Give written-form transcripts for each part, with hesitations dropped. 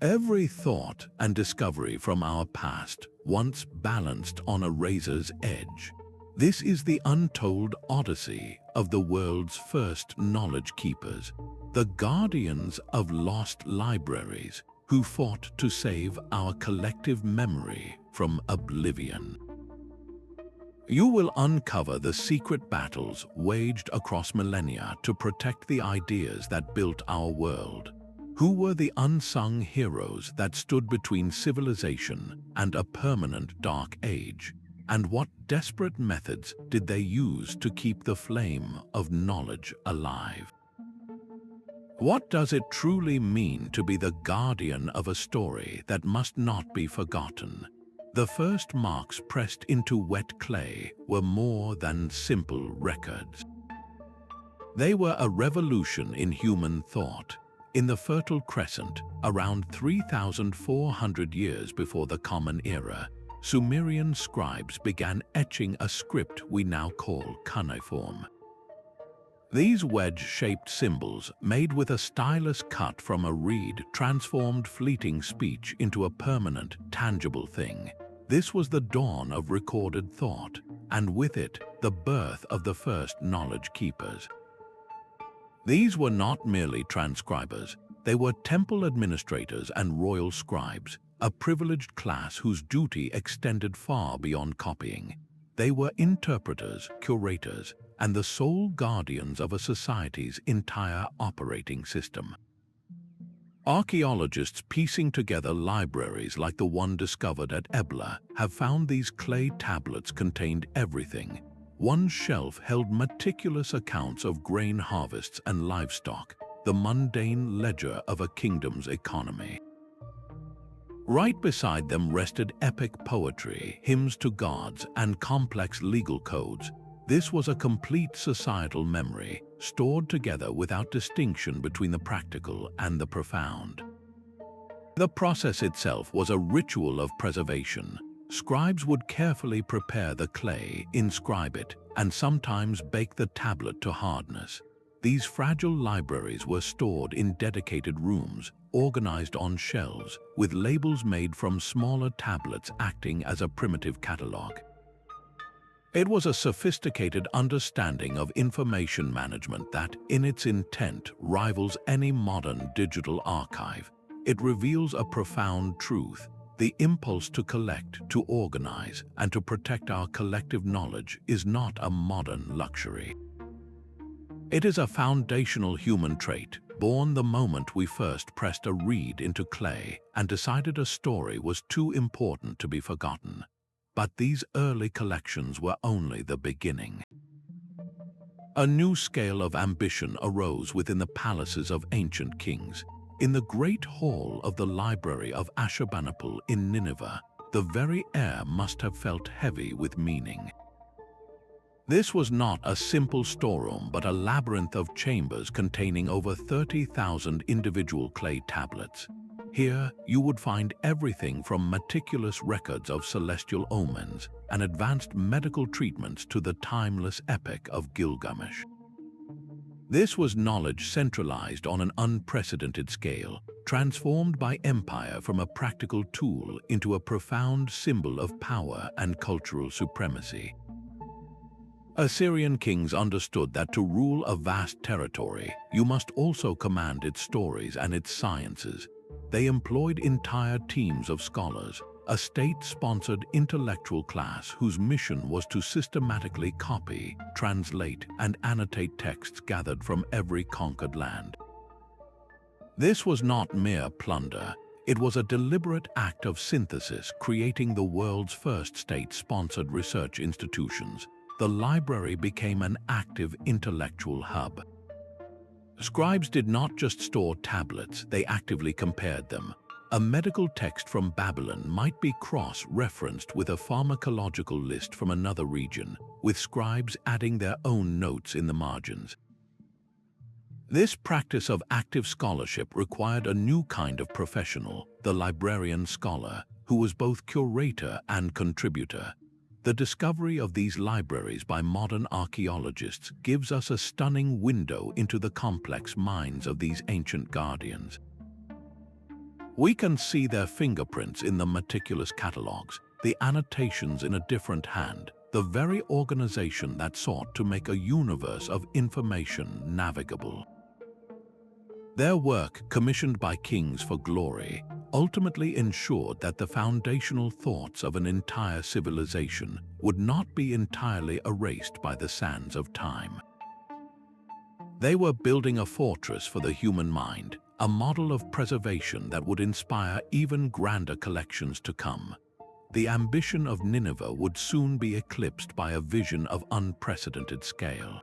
Every thought and discovery from our past once balanced on a razor's edge. This is the untold odyssey of the world's first knowledge keepers, the guardians of lost libraries who fought to save our collective memory from oblivion. You will uncover the secret battles waged across millennia to protect the ideas that built our world. Who were the unsung heroes that stood between civilization and a permanent dark age? And what desperate methods did they use to keep the flame of knowledge alive? What does it truly mean to be the guardian of a story that must not be forgotten? The first marks pressed into wet clay were more than simple records. They were a revolution in human thought. In the Fertile Crescent, around 3,400 years before the Common Era, Sumerian scribes began etching a script we now call cuneiform. These wedge-shaped symbols, made with a stylus cut from a reed, transformed fleeting speech into a permanent, tangible thing. This was the dawn of recorded thought, and with it, the birth of the first knowledge keepers. These were not merely transcribers, they were temple administrators and royal scribes, a privileged class whose duty extended far beyond copying. They were interpreters, curators, and the sole guardians of a society's entire operating system. Archaeologists piecing together libraries like the one discovered at Ebla have found these clay tablets contained everything. One shelf held meticulous accounts of grain harvests and livestock, the mundane ledger of a kingdom's economy. Right beside them rested epic poetry, hymns to gods, and complex legal codes. This was a complete societal memory, stored together without distinction between the practical and the profound. The process itself was a ritual of preservation. Scribes would carefully prepare the clay, inscribe it, and sometimes bake the tablet to hardness. These fragile libraries were stored in dedicated rooms, organized on shelves, with labels made from smaller tablets acting as a primitive catalog. It was a sophisticated understanding of information management that, in its intent, rivals any modern digital archive. It reveals a profound truth. The impulse to collect, to organize, and to protect our collective knowledge is not a modern luxury. It is a foundational human trait, born the moment we first pressed a reed into clay and decided a story was too important to be forgotten. But these early collections were only the beginning. A new scale of ambition arose within the palaces of ancient kings. In the great hall of the Library of Ashurbanipal in Nineveh, the very air must have felt heavy with meaning. This was not a simple storeroom, but a labyrinth of chambers containing over 30,000 individual clay tablets. Here, you would find everything from meticulous records of celestial omens and advanced medical treatments to the timeless epic of Gilgamesh. This was knowledge centralized on an unprecedented scale, transformed by empire from a practical tool into a profound symbol of power and cultural supremacy. Assyrian kings understood that to rule a vast territory, you must also command its stories and its sciences. They employed entire teams of scholars, a state-sponsored intellectual class whose mission was to systematically copy, translate, and annotate texts gathered from every conquered land. This was not mere plunder. It was a deliberate act of synthesis, creating the world's first state-sponsored research institutions. The library became an active intellectual hub. Scribes did not just store tablets, they actively compared them. A medical text from Babylon might be cross-referenced with a pharmacological list from another region, with scribes adding their own notes in the margins. This practice of active scholarship required a new kind of professional, the librarian scholar, who was both curator and contributor. The discovery of these libraries by modern archaeologists gives us a stunning window into the complex minds of these ancient guardians. We can see their fingerprints in the meticulous catalogues, the annotations in a different hand, the very organization that sought to make a universe of information navigable. Their work, commissioned by kings for glory, ultimately ensured that the foundational thoughts of an entire civilization would not be entirely erased by the sands of time. They were building a fortress for the human mind, a model of preservation that would inspire even grander collections to come. The ambition of Nineveh would soon be eclipsed by a vision of unprecedented scale.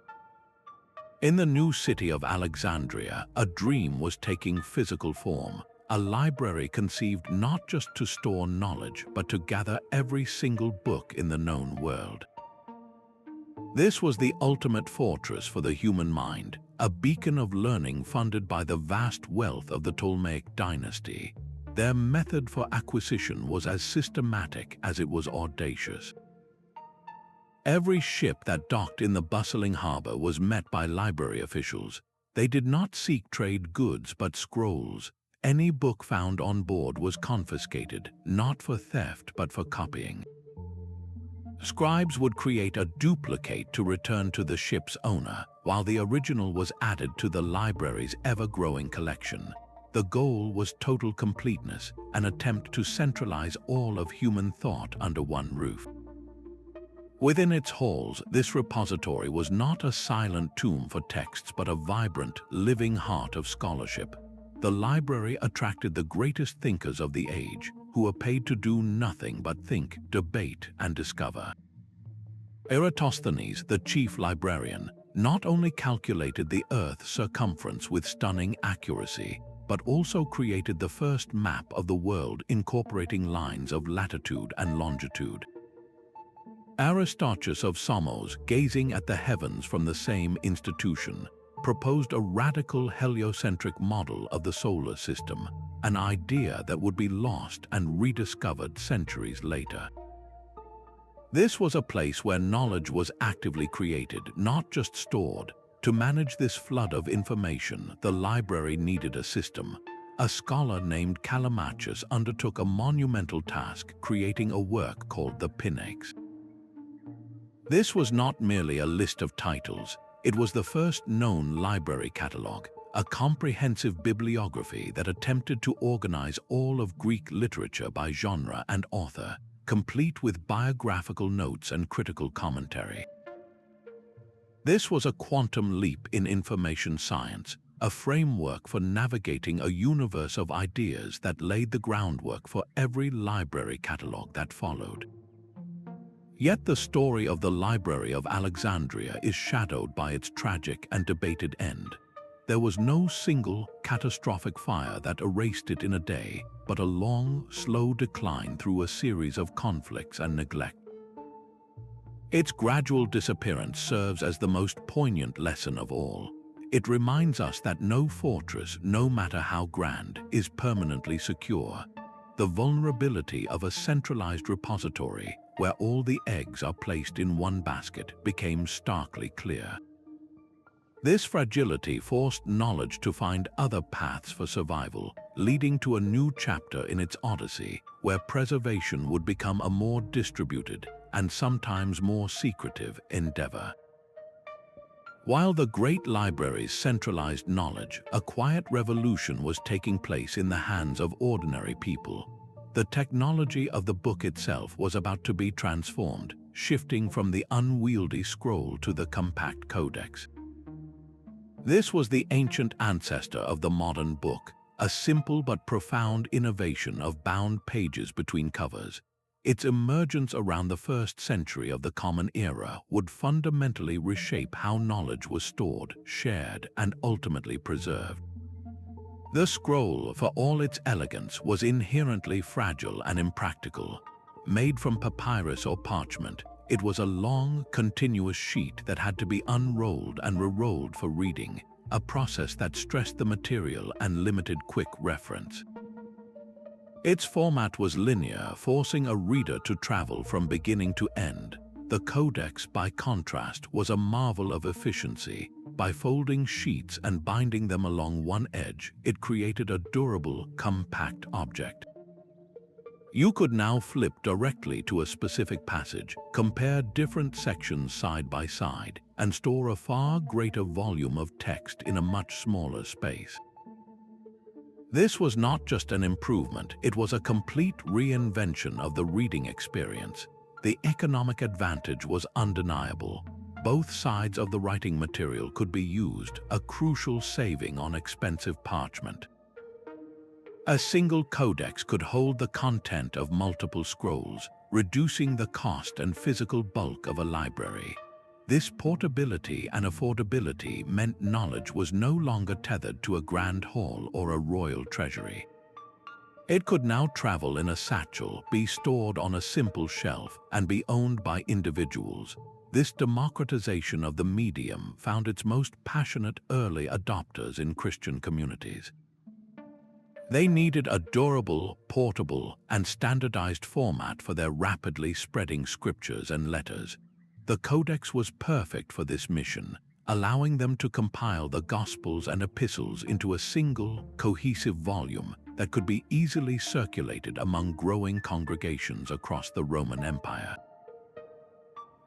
In the new city of Alexandria, a dream was taking physical form, a library conceived not just to store knowledge, but to gather every single book in the known world. This was the ultimate fortress for the human mind, a beacon of learning funded by the vast wealth of the Ptolemaic dynasty. Their method for acquisition was as systematic as it was audacious. Every ship that docked in the bustling harbor was met by library officials. They did not seek trade goods but scrolls. Any book found on board was confiscated, not for theft but for copying. Scribes would create a duplicate to return to the ship's owner, while the original was added to the library's ever-growing collection. The goal was total completeness, an attempt to centralize all of human thought under one roof. Within its halls, this repository was not a silent tomb for texts but a vibrant, living heart of scholarship. The library attracted the greatest thinkers of the age, who were paid to do nothing but think, debate, and discover. Eratosthenes, the chief librarian, not only calculated the Earth's circumference with stunning accuracy, but also created the first map of the world incorporating lines of latitude and longitude. Aristarchus of Samos, gazing at the heavens from the same institution, proposed a radical heliocentric model of the solar system, an idea that would be lost and rediscovered centuries later. This was a place where knowledge was actively created, not just stored. To manage this flood of information, the library needed a system. A scholar named Callimachus undertook a monumental task, creating a work called the Pinax. This was not merely a list of titles. It was the first known library catalogue, a comprehensive bibliography that attempted to organize all of Greek literature by genre and author, complete with biographical notes and critical commentary. This was a quantum leap in information science, a framework for navigating a universe of ideas that laid the groundwork for every library catalogue that followed. Yet the story of the Library of Alexandria is shadowed by its tragic and debated end. There was no single, catastrophic fire that erased it in a day, but a long, slow decline through a series of conflicts and neglect. Its gradual disappearance serves as the most poignant lesson of all. It reminds us that no fortress, no matter how grand, is permanently secure. The vulnerability of a centralized repository, where all the eggs are placed in one basket, became starkly clear. This fragility forced knowledge to find other paths for survival, leading to a new chapter in its odyssey, where preservation would become a more distributed and sometimes more secretive endeavor. While the great libraries centralized knowledge, a quiet revolution was taking place in the hands of ordinary people. The technology of the book itself was about to be transformed, shifting from the unwieldy scroll to the compact codex. This was the ancient ancestor of the modern book, a simple but profound innovation of bound pages between covers. Its emergence around the 1st century of the Common Era would fundamentally reshape how knowledge was stored, shared, and ultimately preserved. The scroll, for all its elegance, was inherently fragile and impractical. Made from papyrus or parchment, it was a long, continuous sheet that had to be unrolled and re-rolled for reading, a process that stressed the material and limited quick reference. Its format was linear, forcing a reader to travel from beginning to end. The codex, by contrast, was a marvel of efficiency, By folding sheets and binding them along one edge, it created a durable, compact object. You could now flip directly to a specific passage, compare different sections side by side, and store a far greater volume of text in a much smaller space. This was not just an improvement, it was a complete reinvention of the reading experience. The economic advantage was undeniable. Both sides of the writing material could be used, a crucial saving on expensive parchment. A single codex could hold the content of multiple scrolls, reducing the cost and physical bulk of a library. This portability and affordability meant knowledge was no longer tethered to a grand hall or a royal treasury. It could now travel in a satchel, be stored on a simple shelf, and be owned by individuals. This democratization of the medium found its most passionate early adopters in Christian communities. They needed a durable, portable, and standardized format for their rapidly spreading scriptures and letters. The Codex was perfect for this mission, allowing them to compile the Gospels and Epistles into a single, cohesive volume that could be easily circulated among growing congregations across the Roman Empire.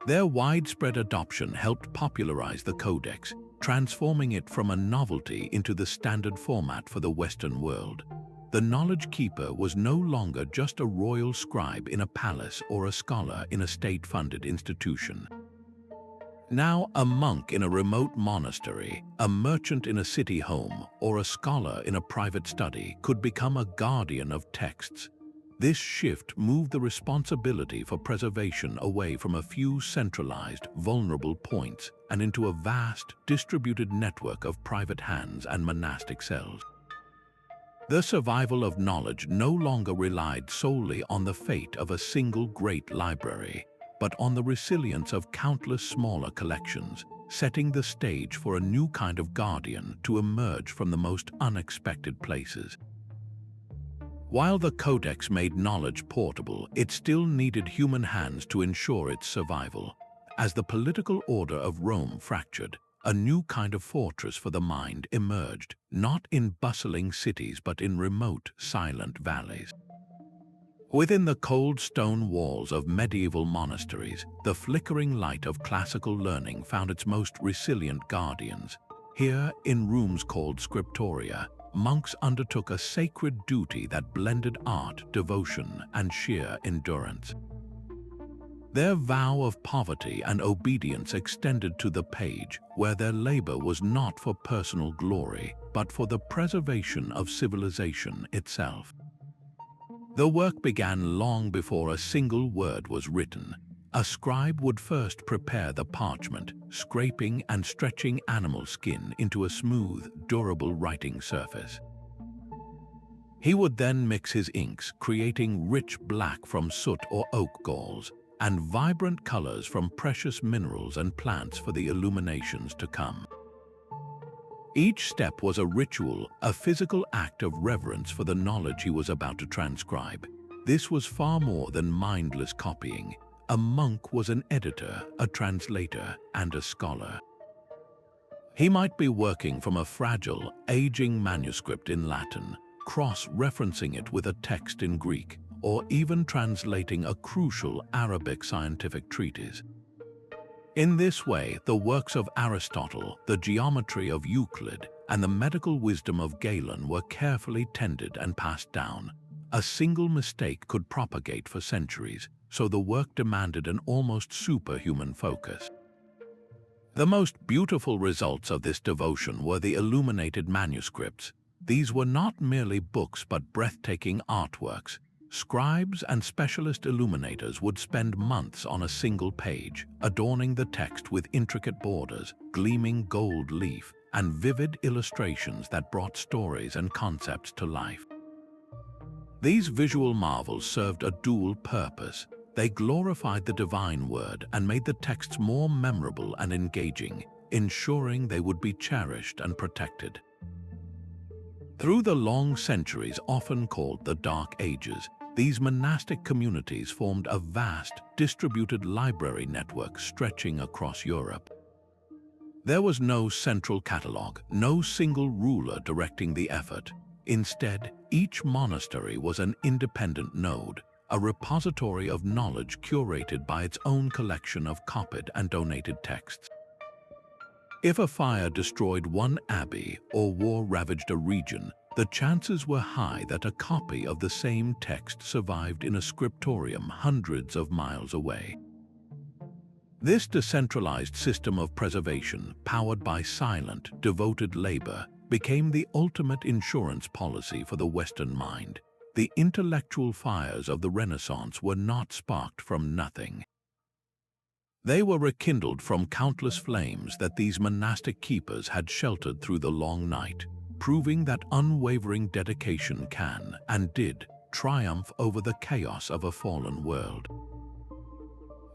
Their widespread adoption helped popularize the Codex, transforming it from a novelty into the standard format for the Western world. The knowledge keeper was no longer just a royal scribe in a palace or a scholar in a state-funded institution. Now, a monk in a remote monastery, a merchant in a city home, or a scholar in a private study could become a guardian of texts. This shift moved the responsibility for preservation away from a few centralized, vulnerable points and into a vast, distributed network of private hands and monastic cells. The survival of knowledge no longer relied solely on the fate of a single great library, but on the resilience of countless smaller collections, setting the stage for a new kind of guardian to emerge from the most unexpected places. While the Codex made knowledge portable, it still needed human hands to ensure its survival. As the political order of Rome fractured, a new kind of fortress for the mind emerged, not in bustling cities but in remote, silent valleys. Within the cold stone walls of medieval monasteries, the flickering light of classical learning found its most resilient guardians. Here, in rooms called Scriptoria, monks undertook a sacred duty that blended art, devotion, and sheer endurance. Their vow of poverty and obedience extended to the page, where their labor was not for personal glory, but for the preservation of civilization itself. The work began long before a single word was written. A scribe would first prepare the parchment, scraping and stretching animal skin into a smooth, durable writing surface. He would then mix his inks, creating rich black from soot or oak galls, and vibrant colors from precious minerals and plants for the illuminations to come. Each step was a ritual, a physical act of reverence for the knowledge he was about to transcribe. This was far more than mindless copying. A monk was an editor, a translator, and a scholar. He might be working from a fragile, aging manuscript in Latin, cross-referencing it with a text in Greek, or even translating a crucial Arabic scientific treatise. In this way, the works of Aristotle, the geometry of Euclid, and the medical wisdom of Galen were carefully tended and passed down. A single mistake could propagate for centuries, so the work demanded an almost superhuman focus. The most beautiful results of this devotion were the illuminated manuscripts. These were not merely books but breathtaking artworks. Scribes and specialist illuminators would spend months on a single page, adorning the text with intricate borders, gleaming gold leaf, and vivid illustrations that brought stories and concepts to life. These visual marvels served a dual purpose. They glorified the divine word and made the texts more memorable and engaging, ensuring they would be cherished and protected. Through the long centuries often called the Dark Ages, these monastic communities formed a vast, distributed library network stretching across Europe. There was no central catalogue, no single ruler directing the effort. Instead, each monastery was an independent node, a repository of knowledge curated by its own collection of copied and donated texts. If a fire destroyed one abbey or war ravaged a region, the chances were high that a copy of the same text survived in a scriptorium hundreds of miles away. This decentralized system of preservation, powered by silent, devoted labor, became the ultimate insurance policy for the Western mind. The intellectual fires of the Renaissance were not sparked from nothing. They were rekindled from countless flames that these monastic keepers had sheltered through the long night, proving that unwavering dedication can, and did, triumph over the chaos of a fallen world.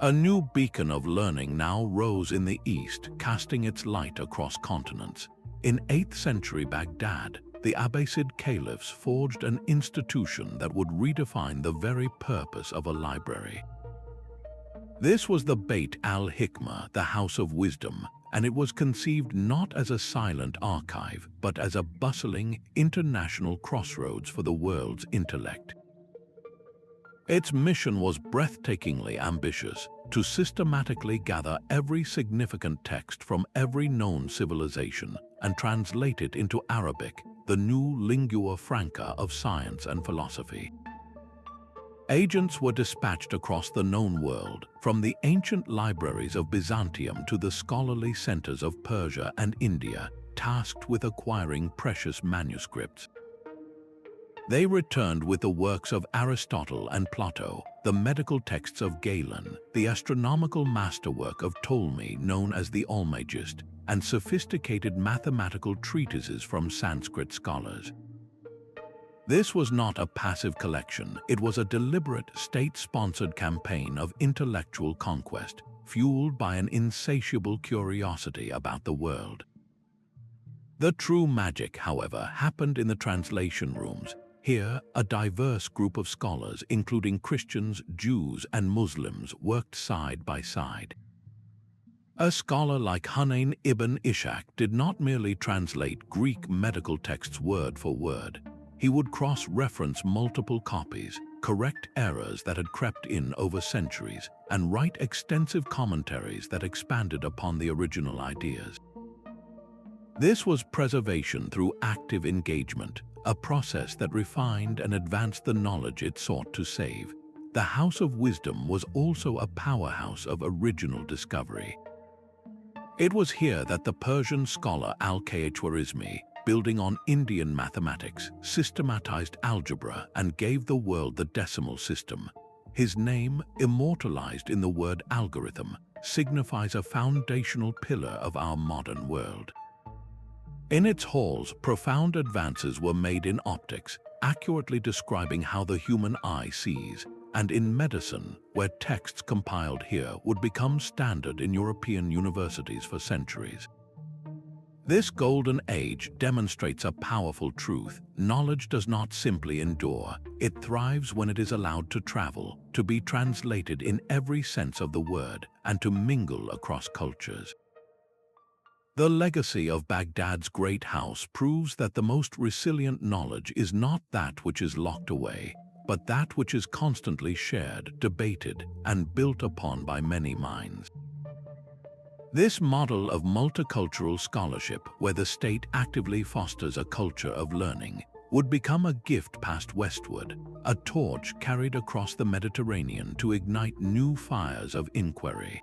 A new beacon of learning now rose in the east, casting its light across continents. In 8th century Baghdad, the Abbasid caliphs forged an institution that would redefine the very purpose of a library. This was the Beit al-Hikmah, the House of Wisdom, and it was conceived not as a silent archive, but as a bustling, international crossroads for the world's intellect. Its mission was breathtakingly ambitious: to systematically gather every significant text from every known civilization and translate it into Arabic, the new lingua franca of science and philosophy. Agents were dispatched across the known world, from the ancient libraries of Byzantium to the scholarly centers of Persia and India, tasked with acquiring precious manuscripts. They returned with the works of Aristotle and Plato, the medical texts of Galen, the astronomical masterwork of Ptolemy known as the Almagest, and sophisticated mathematical treatises from Sanskrit scholars. This was not a passive collection, it was a deliberate, state-sponsored campaign of intellectual conquest, fueled by an insatiable curiosity about the world. The true magic, however, happened in the translation rooms. Here, a diverse group of scholars, including Christians, Jews, and Muslims, worked side by side. A scholar like Hunayn ibn Ishaq did not merely translate Greek medical texts word for word. He would cross-reference multiple copies, correct errors that had crept in over centuries, and write extensive commentaries that expanded upon the original ideas. This was preservation through active engagement, a process that refined and advanced the knowledge it sought to save. The House of Wisdom was also a powerhouse of original discovery. It was here that the Persian scholar Al-Khwarizmi, building on Indian mathematics, systematized algebra and gave the world the decimal system. His name, immortalized in the word algorithm, signifies a foundational pillar of our modern world. In its halls, profound advances were made in optics, accurately describing how the human eye sees, and in medicine, where texts compiled here would become standard in European universities for centuries. This golden age demonstrates a powerful truth: knowledge does not simply endure, it thrives when it is allowed to travel, to be translated in every sense of the word, and to mingle across cultures. The legacy of Baghdad's great house proves that the most resilient knowledge is not that which is locked away, but that which is constantly shared, debated, and built upon by many minds. This model of multicultural scholarship, where the state actively fosters a culture of learning, would become a gift passed westward, a torch carried across the Mediterranean to ignite new fires of inquiry.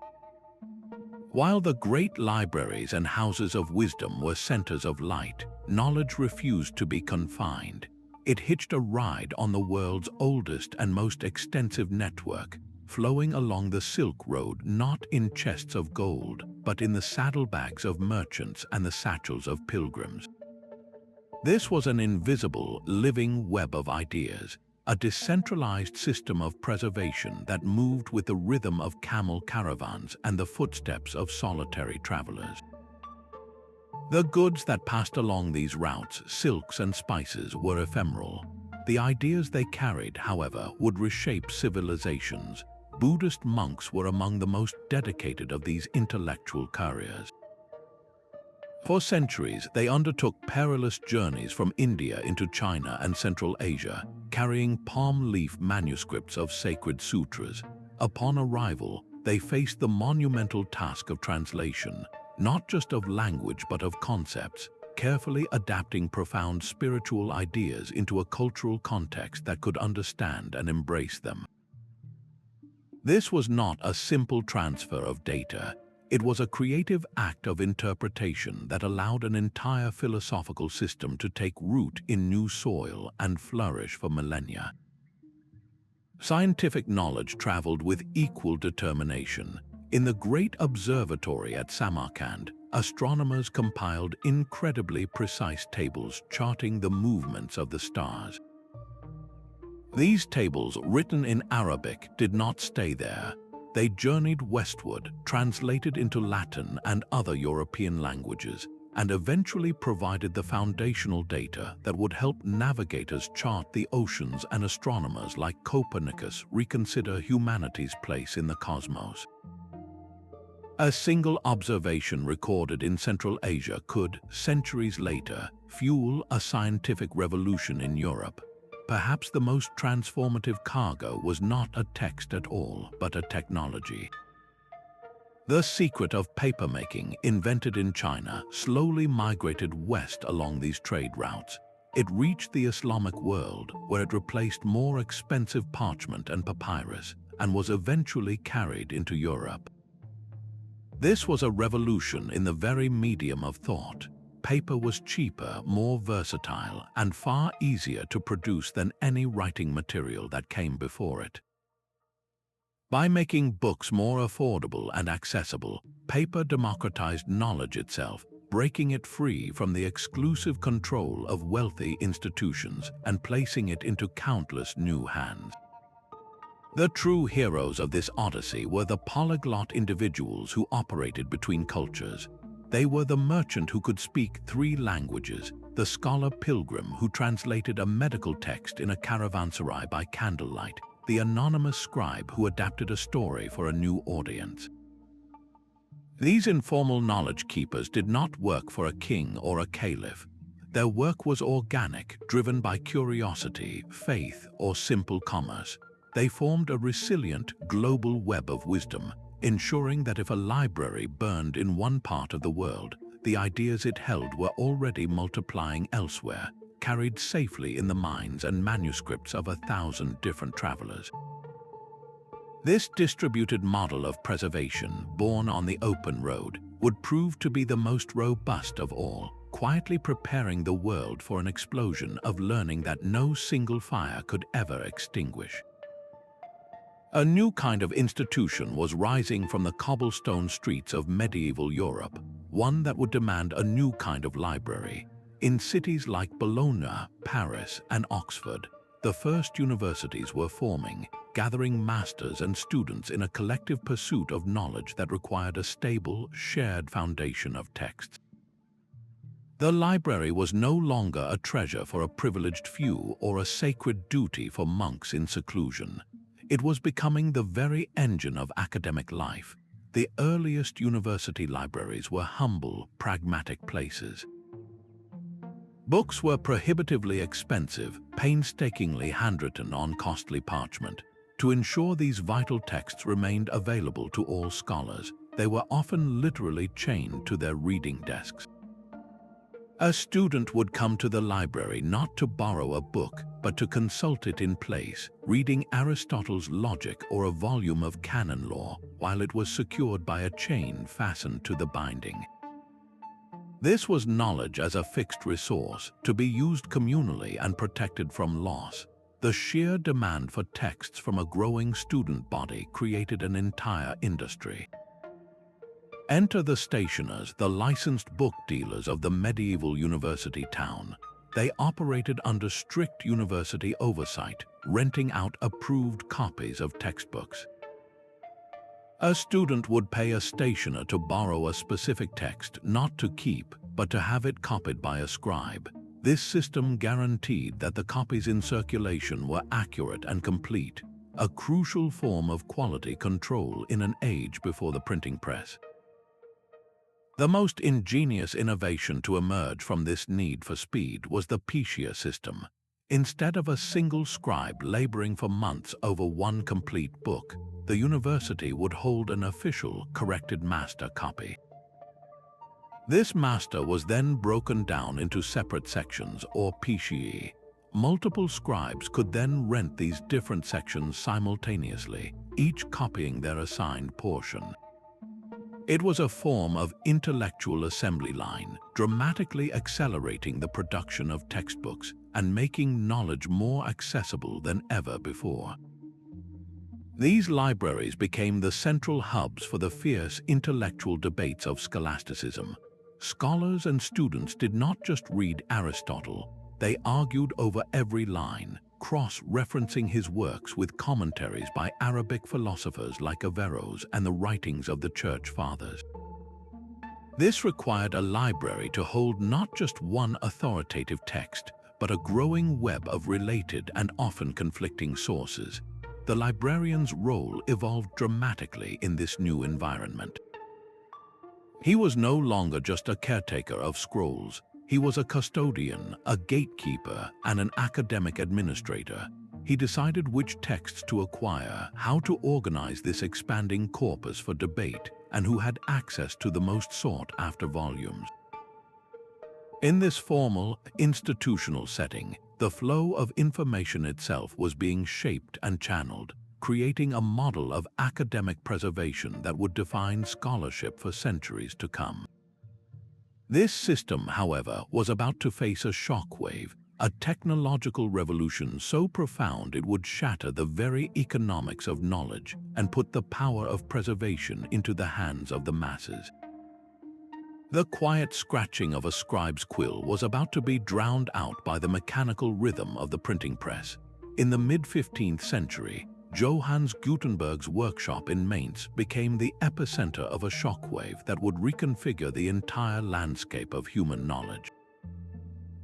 While the great libraries and houses of wisdom were centers of light, knowledge refused to be confined. It hitched a ride on the world's oldest and most extensive network, flowing along the Silk Road not in chests of gold, but in the saddlebags of merchants and the satchels of pilgrims. This was an invisible, living web of ideas, a decentralized system of preservation that moved with the rhythm of camel caravans and the footsteps of solitary travelers. The goods that passed along these routes, silks and spices, were ephemeral. The ideas they carried, however, would reshape civilizations. Buddhist monks were among the most dedicated of these intellectual couriers. For centuries, they undertook perilous journeys from India into China and Central Asia, carrying palm leaf manuscripts of sacred sutras. Upon arrival, they faced the monumental task of translation, not just of language but of concepts, carefully adapting profound spiritual ideas into a cultural context that could understand and embrace them. This was not a simple transfer of data. It was a creative act of interpretation that allowed an entire philosophical system to take root in new soil and flourish for millennia. Scientific knowledge traveled with equal determination. In the great observatory at Samarkand, astronomers compiled incredibly precise tables charting the movements of the stars. These tables, written in Arabic, did not stay there. They journeyed westward, translated into Latin and other European languages, and eventually provided the foundational data that would help navigators chart the oceans and astronomers like Copernicus reconsider humanity's place in the cosmos. A single observation recorded in Central Asia could, centuries later, fuel a scientific revolution in Europe. Perhaps the most transformative cargo was not a text at all, but a technology. The secret of papermaking, invented in China, slowly migrated west along these trade routes. It reached the Islamic world, where it replaced more expensive parchment and papyrus, and was eventually carried into Europe. This was a revolution in the very medium of thought. Paper was cheaper, more versatile, and far easier to produce than any writing material that came before it. By making books more affordable and accessible, paper democratized knowledge itself, breaking it free from the exclusive control of wealthy institutions and placing it into countless new hands. The true heroes of this odyssey were the polyglot individuals who operated between cultures. They were the merchant who could speak 3 languages, the scholar pilgrim who translated a medical text in a caravanserai by candlelight, the anonymous scribe who adapted a story for a new audience. These informal knowledge keepers did not work for a king or a caliph. Their work was organic, driven by curiosity, faith, or simple commerce. They formed a resilient, global web of wisdom, ensuring that if a library burned in one part of the world, the ideas it held were already multiplying elsewhere, carried safely in the minds and manuscripts of 1,000 different travelers. This distributed model of preservation, born on the open road, would prove to be the most robust of all, quietly preparing the world for an explosion of learning that no single fire could ever extinguish. A new kind of institution was rising from the cobblestone streets of medieval Europe, one that would demand a new kind of library. In cities like Bologna, Paris, and Oxford, the first universities were forming, gathering masters and students in a collective pursuit of knowledge that required a stable, shared foundation of texts. The library was no longer a treasure for a privileged few or a sacred duty for monks in seclusion. It was becoming the very engine of academic life. The earliest university libraries were humble, pragmatic places. Books were prohibitively expensive, painstakingly handwritten on costly parchment. To ensure these vital texts remained available to all scholars, they were often literally chained to their reading desks. A student would come to the library not to borrow a book, but to consult it in place, reading Aristotle's Logic or a volume of canon law, while it was secured by a chain fastened to the binding. This was knowledge as a fixed resource, to be used communally and protected from loss. The sheer demand for texts from a growing student body created an entire industry. Enter the stationers, the licensed book dealers of the medieval university town. They operated under strict university oversight, renting out approved copies of textbooks. A student would pay a stationer to borrow a specific text, not to keep, but to have it copied by a scribe. This system guaranteed that the copies in circulation were accurate and complete, a crucial form of quality control in an age before the printing press. The most ingenious innovation to emerge from this need for speed was the Pitia system. Instead of a single scribe laboring for months over one complete book, the university would hold an official, corrected master copy. This master was then broken down into separate sections, or Pitii. Multiple scribes could then rent these different sections simultaneously, each copying their assigned portion. It was a form of intellectual assembly line, dramatically accelerating the production of textbooks and making knowledge more accessible than ever before. These libraries became the central hubs for the fierce intellectual debates of scholasticism. Scholars and students did not just read Aristotle, they argued over every line, cross-referencing his works with commentaries by Arabic philosophers like Averroes and the writings of the Church Fathers. This required a library to hold not just one authoritative text, but a growing web of related and often conflicting sources. The librarian's role evolved dramatically in this new environment. He was no longer just a caretaker of scrolls. He was a custodian, a gatekeeper, and an academic administrator. He decided which texts to acquire, how to organize this expanding corpus for debate, and who had access to the most sought-after volumes. In this formal, institutional setting, the flow of information itself was being shaped and channeled, creating a model of academic preservation that would define scholarship for centuries to come. This system, however, was about to face a shockwave, a technological revolution so profound it would shatter the very economics of knowledge and put the power of preservation into the hands of the masses. The quiet scratching of a scribe's quill was about to be drowned out by the mechanical rhythm of the printing press. In the mid-15th century, Johannes Gutenberg's workshop in Mainz became the epicenter of a shockwave that would reconfigure the entire landscape of human knowledge.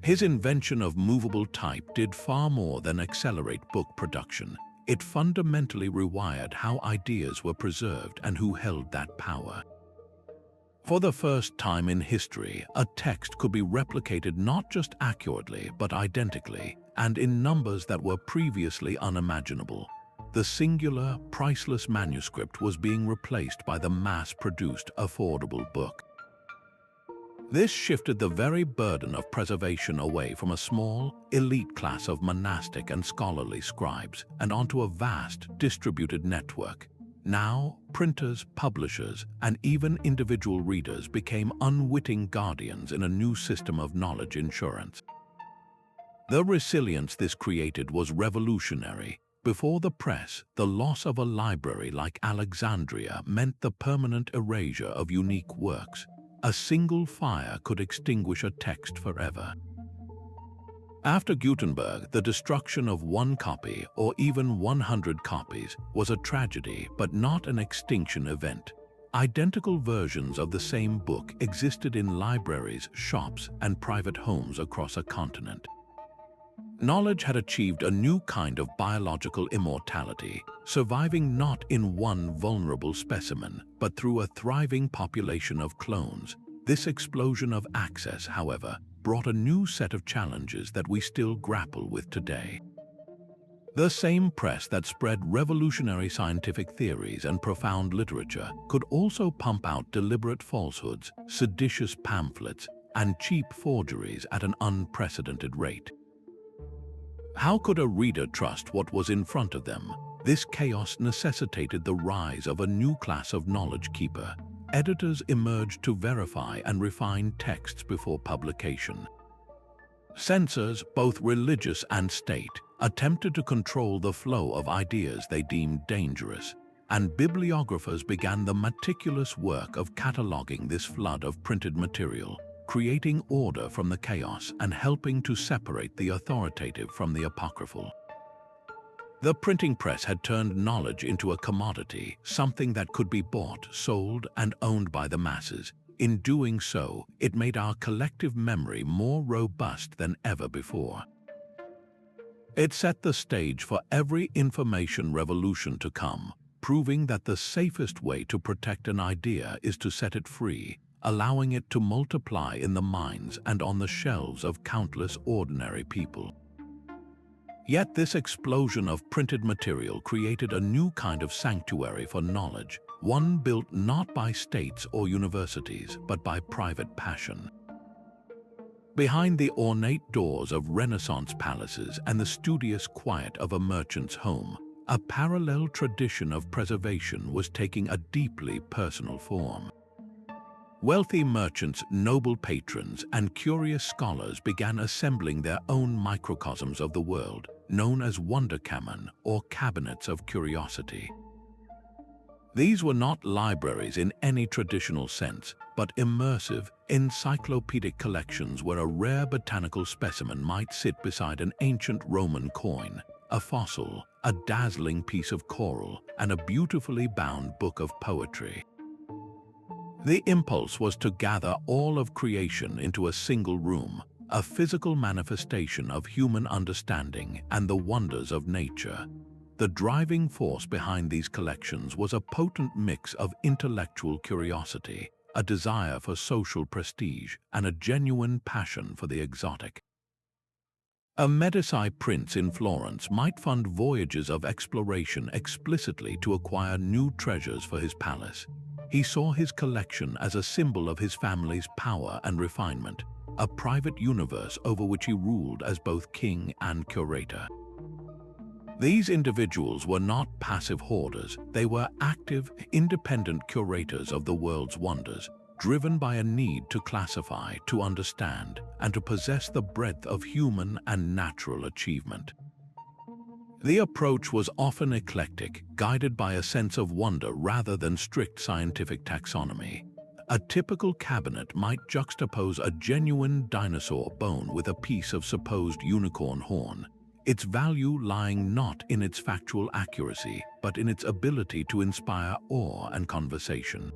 His invention of movable type did far more than accelerate book production. It fundamentally rewired how ideas were preserved and who held that power. For the first time in history, a text could be replicated not just accurately but identically, and in numbers that were previously unimaginable. The singular, priceless manuscript was being replaced by the mass-produced, affordable book. This shifted the very burden of preservation away from a small, elite class of monastic and scholarly scribes and onto a vast, distributed network. Now, printers, publishers, and even individual readers became unwitting guardians in a new system of knowledge insurance. The resilience this created was revolutionary. Before the press, the loss of a library like Alexandria meant the permanent erasure of unique works. A single fire could extinguish a text forever. After Gutenberg, the destruction of one copy or even 100 copies was a tragedy but not an extinction event. Identical versions of the same book existed in libraries, shops, and private homes across a continent. Knowledge had achieved a new kind of biological immortality, surviving not in one vulnerable specimen, but through a thriving population of clones. This explosion of access, however, brought a new set of challenges that we still grapple with today. The same press that spread revolutionary scientific theories and profound literature could also pump out deliberate falsehoods, seditious pamphlets, and cheap forgeries at an unprecedented rate. How could a reader trust what was in front of them? This chaos necessitated the rise of a new class of knowledge keeper. Editors emerged to verify and refine texts before publication. Censors, both religious and state, attempted to control the flow of ideas they deemed dangerous, and bibliographers began the meticulous work of cataloging this flood of printed material, creating order from the chaos and helping to separate the authoritative from the apocryphal. The printing press had turned knowledge into a commodity, something that could be bought, sold, and owned by the masses. In doing so, it made our collective memory more robust than ever before. It set the stage for every information revolution to come, proving that the safest way to protect an idea is to set it free, allowing it to multiply in the minds and on the shelves of countless ordinary people. Yet this explosion of printed material created a new kind of sanctuary for knowledge, one built not by states or universities, but by private passion. Behind the ornate doors of Renaissance palaces and the studious quiet of a merchant's home, a parallel tradition of preservation was taking a deeply personal form. Wealthy merchants, noble patrons, and curious scholars began assembling their own microcosms of the world, known as wunderkammern or cabinets of curiosity. These were not libraries in any traditional sense, but immersive, encyclopedic collections where a rare botanical specimen might sit beside an ancient Roman coin, a fossil, a dazzling piece of coral, and a beautifully bound book of poetry. The impulse was to gather all of creation into a single room, a physical manifestation of human understanding and the wonders of nature. The driving force behind these collections was a potent mix of intellectual curiosity, a desire for social prestige, and a genuine passion for the exotic. A Medici prince in Florence might fund voyages of exploration explicitly to acquire new treasures for his palace. He saw his collection as a symbol of his family's power and refinement, a private universe over which he ruled as both king and curator. These individuals were not passive hoarders, they were active, independent curators of the world's wonders, driven by a need to classify, to understand, and to possess the breadth of human and natural achievement. The approach was often eclectic, guided by a sense of wonder rather than strict scientific taxonomy. A typical cabinet might juxtapose a genuine dinosaur bone with a piece of supposed unicorn horn, its value lying not in its factual accuracy, but in its ability to inspire awe and conversation.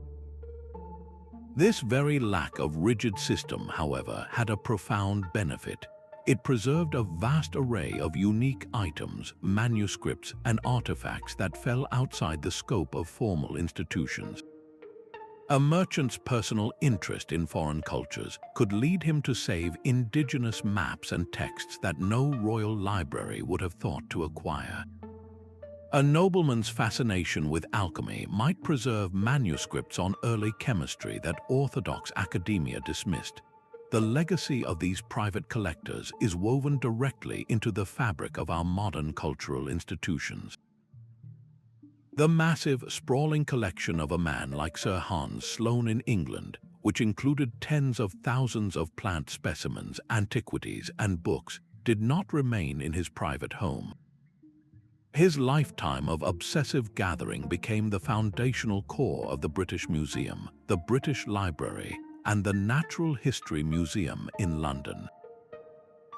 This very lack of rigid system, however, had a profound benefit. It preserved a vast array of unique items, manuscripts, and artifacts that fell outside the scope of formal institutions. A merchant's personal interest in foreign cultures could lead him to save indigenous maps and texts that no royal library would have thought to acquire. A nobleman's fascination with alchemy might preserve manuscripts on early chemistry that orthodox academia dismissed. The legacy of these private collectors is woven directly into the fabric of our modern cultural institutions. The massive, sprawling collection of a man like Sir Hans Sloane in England, which included tens of thousands of plant specimens, antiquities, and books, did not remain in his private home. His lifetime of obsessive gathering became the foundational core of the British Museum, the British Library, and the Natural History Museum in London.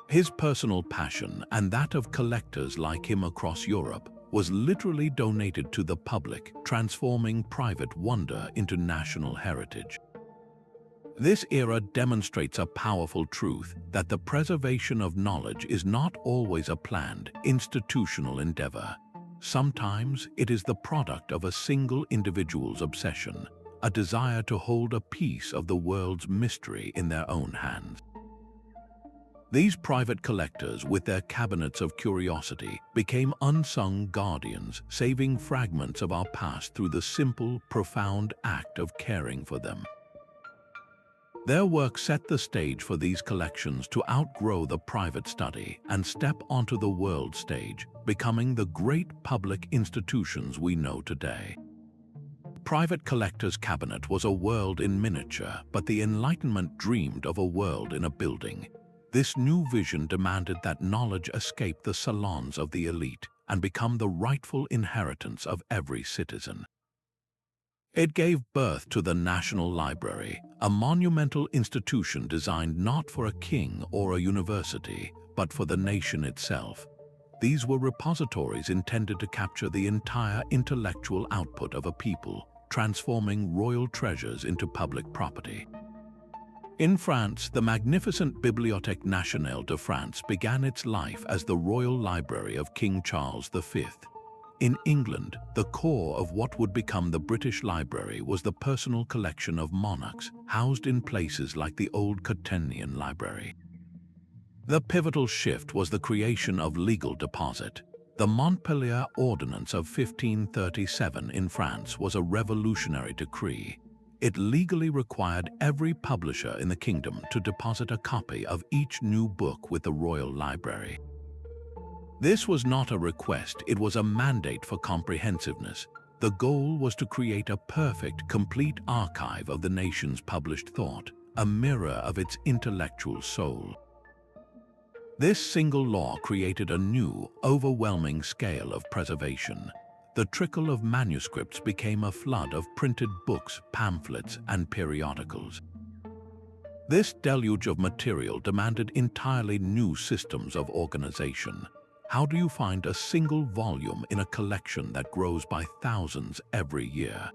His personal passion, and that of collectors like him across Europe, was literally donated to the public, transforming private wonder into national heritage. This era demonstrates a powerful truth that the preservation of knowledge is not always a planned, institutional endeavor. Sometimes it is the product of a single individual's obsession, a desire to hold a piece of the world's mystery in their own hands. These private collectors, with their cabinets of curiosity, became unsung guardians, saving fragments of our past through the simple, profound act of caring for them. Their work set the stage for these collections to outgrow the private study and step onto the world stage, becoming the great public institutions we know today. Private collector's cabinet was a world in miniature, but the Enlightenment dreamed of a world in a building. This new vision demanded that knowledge escape the salons of the elite and become the rightful inheritance of every citizen. It gave birth to the National Library, a monumental institution designed not for a king or a university, but for the nation itself. These were repositories intended to capture the entire intellectual output of a people, transforming royal treasures into public property. In France, the magnificent Bibliothèque Nationale de France began its life as the Royal Library of King Charles V. In England, the core of what would become the British Library was the personal collection of monarchs, housed in places like the old Codex Library. The pivotal shift was the creation of legal deposit. The Montpellier Ordinance of 1537 in France was a revolutionary decree. It legally required every publisher in the kingdom to deposit a copy of each new book with the Royal Library. This was not a request, it was a mandate for comprehensiveness. The goal was to create a perfect, complete archive of the nation's published thought, a mirror of its intellectual soul. This single law created a new, overwhelming scale of preservation. The trickle of manuscripts became a flood of printed books, pamphlets, and periodicals. This deluge of material demanded entirely new systems of organization. How do you find a single volume in a collection that grows by thousands every year?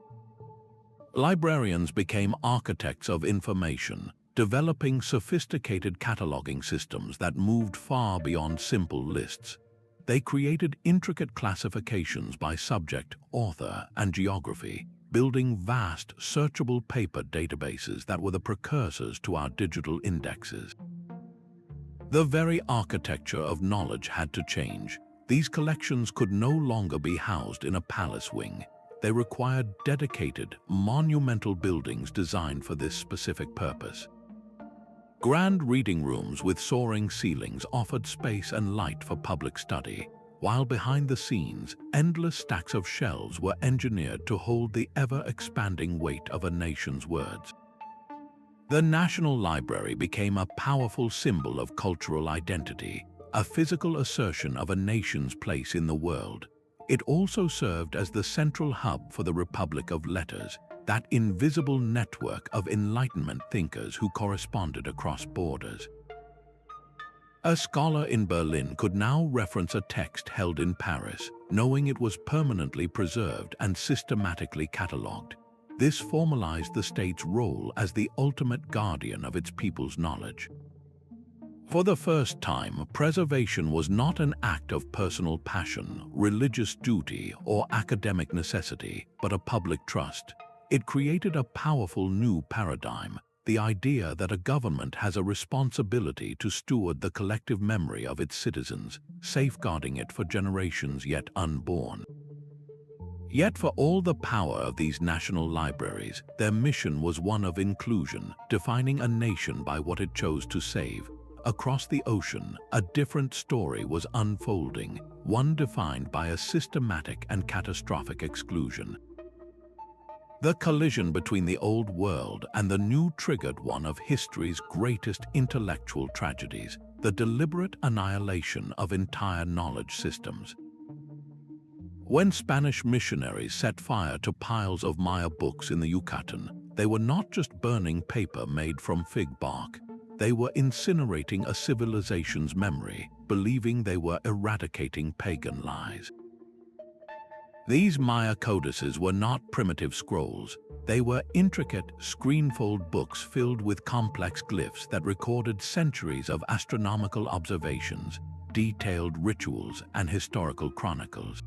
Librarians became architects of information, developing sophisticated cataloging systems that moved far beyond simple lists. They created intricate classifications by subject, author, and geography, building vast, searchable paper databases that were the precursors to our digital indexes. The very architecture of knowledge had to change. These collections could no longer be housed in a palace wing. They required dedicated, monumental buildings designed for this specific purpose. Grand reading rooms with soaring ceilings offered space and light for public study, while behind the scenes, endless stacks of shelves were engineered to hold the ever-expanding weight of a nation's words. The National Library became a powerful symbol of cultural identity, a physical assertion of a nation's place in the world. It also served as the central hub for the Republic of Letters, that invisible network of Enlightenment thinkers who corresponded across borders. A scholar in Berlin could now reference a text held in Paris, knowing it was permanently preserved and systematically catalogued. This formalized the state's role as the ultimate guardian of its people's knowledge. For the first time, preservation was not an act of personal passion, religious duty, or academic necessity, but a public trust. It created a powerful new paradigm, the idea that a government has a responsibility to steward the collective memory of its citizens, safeguarding it for generations yet unborn. Yet for all the power of these national libraries, their mission was one of inclusion, defining a nation by what it chose to save. Across the ocean, a different story was unfolding, one defined by a systematic and catastrophic exclusion. The collision between the old world and the new triggered one of history's greatest intellectual tragedies, the deliberate annihilation of entire knowledge systems. When Spanish missionaries set fire to piles of Maya books in the Yucatan, they were not just burning paper made from fig bark. They were incinerating a civilization's memory, believing they were eradicating pagan lies. These Maya codices were not primitive scrolls. They were intricate, screenfold books filled with complex glyphs that recorded centuries of astronomical observations, detailed rituals, and historical chronicles.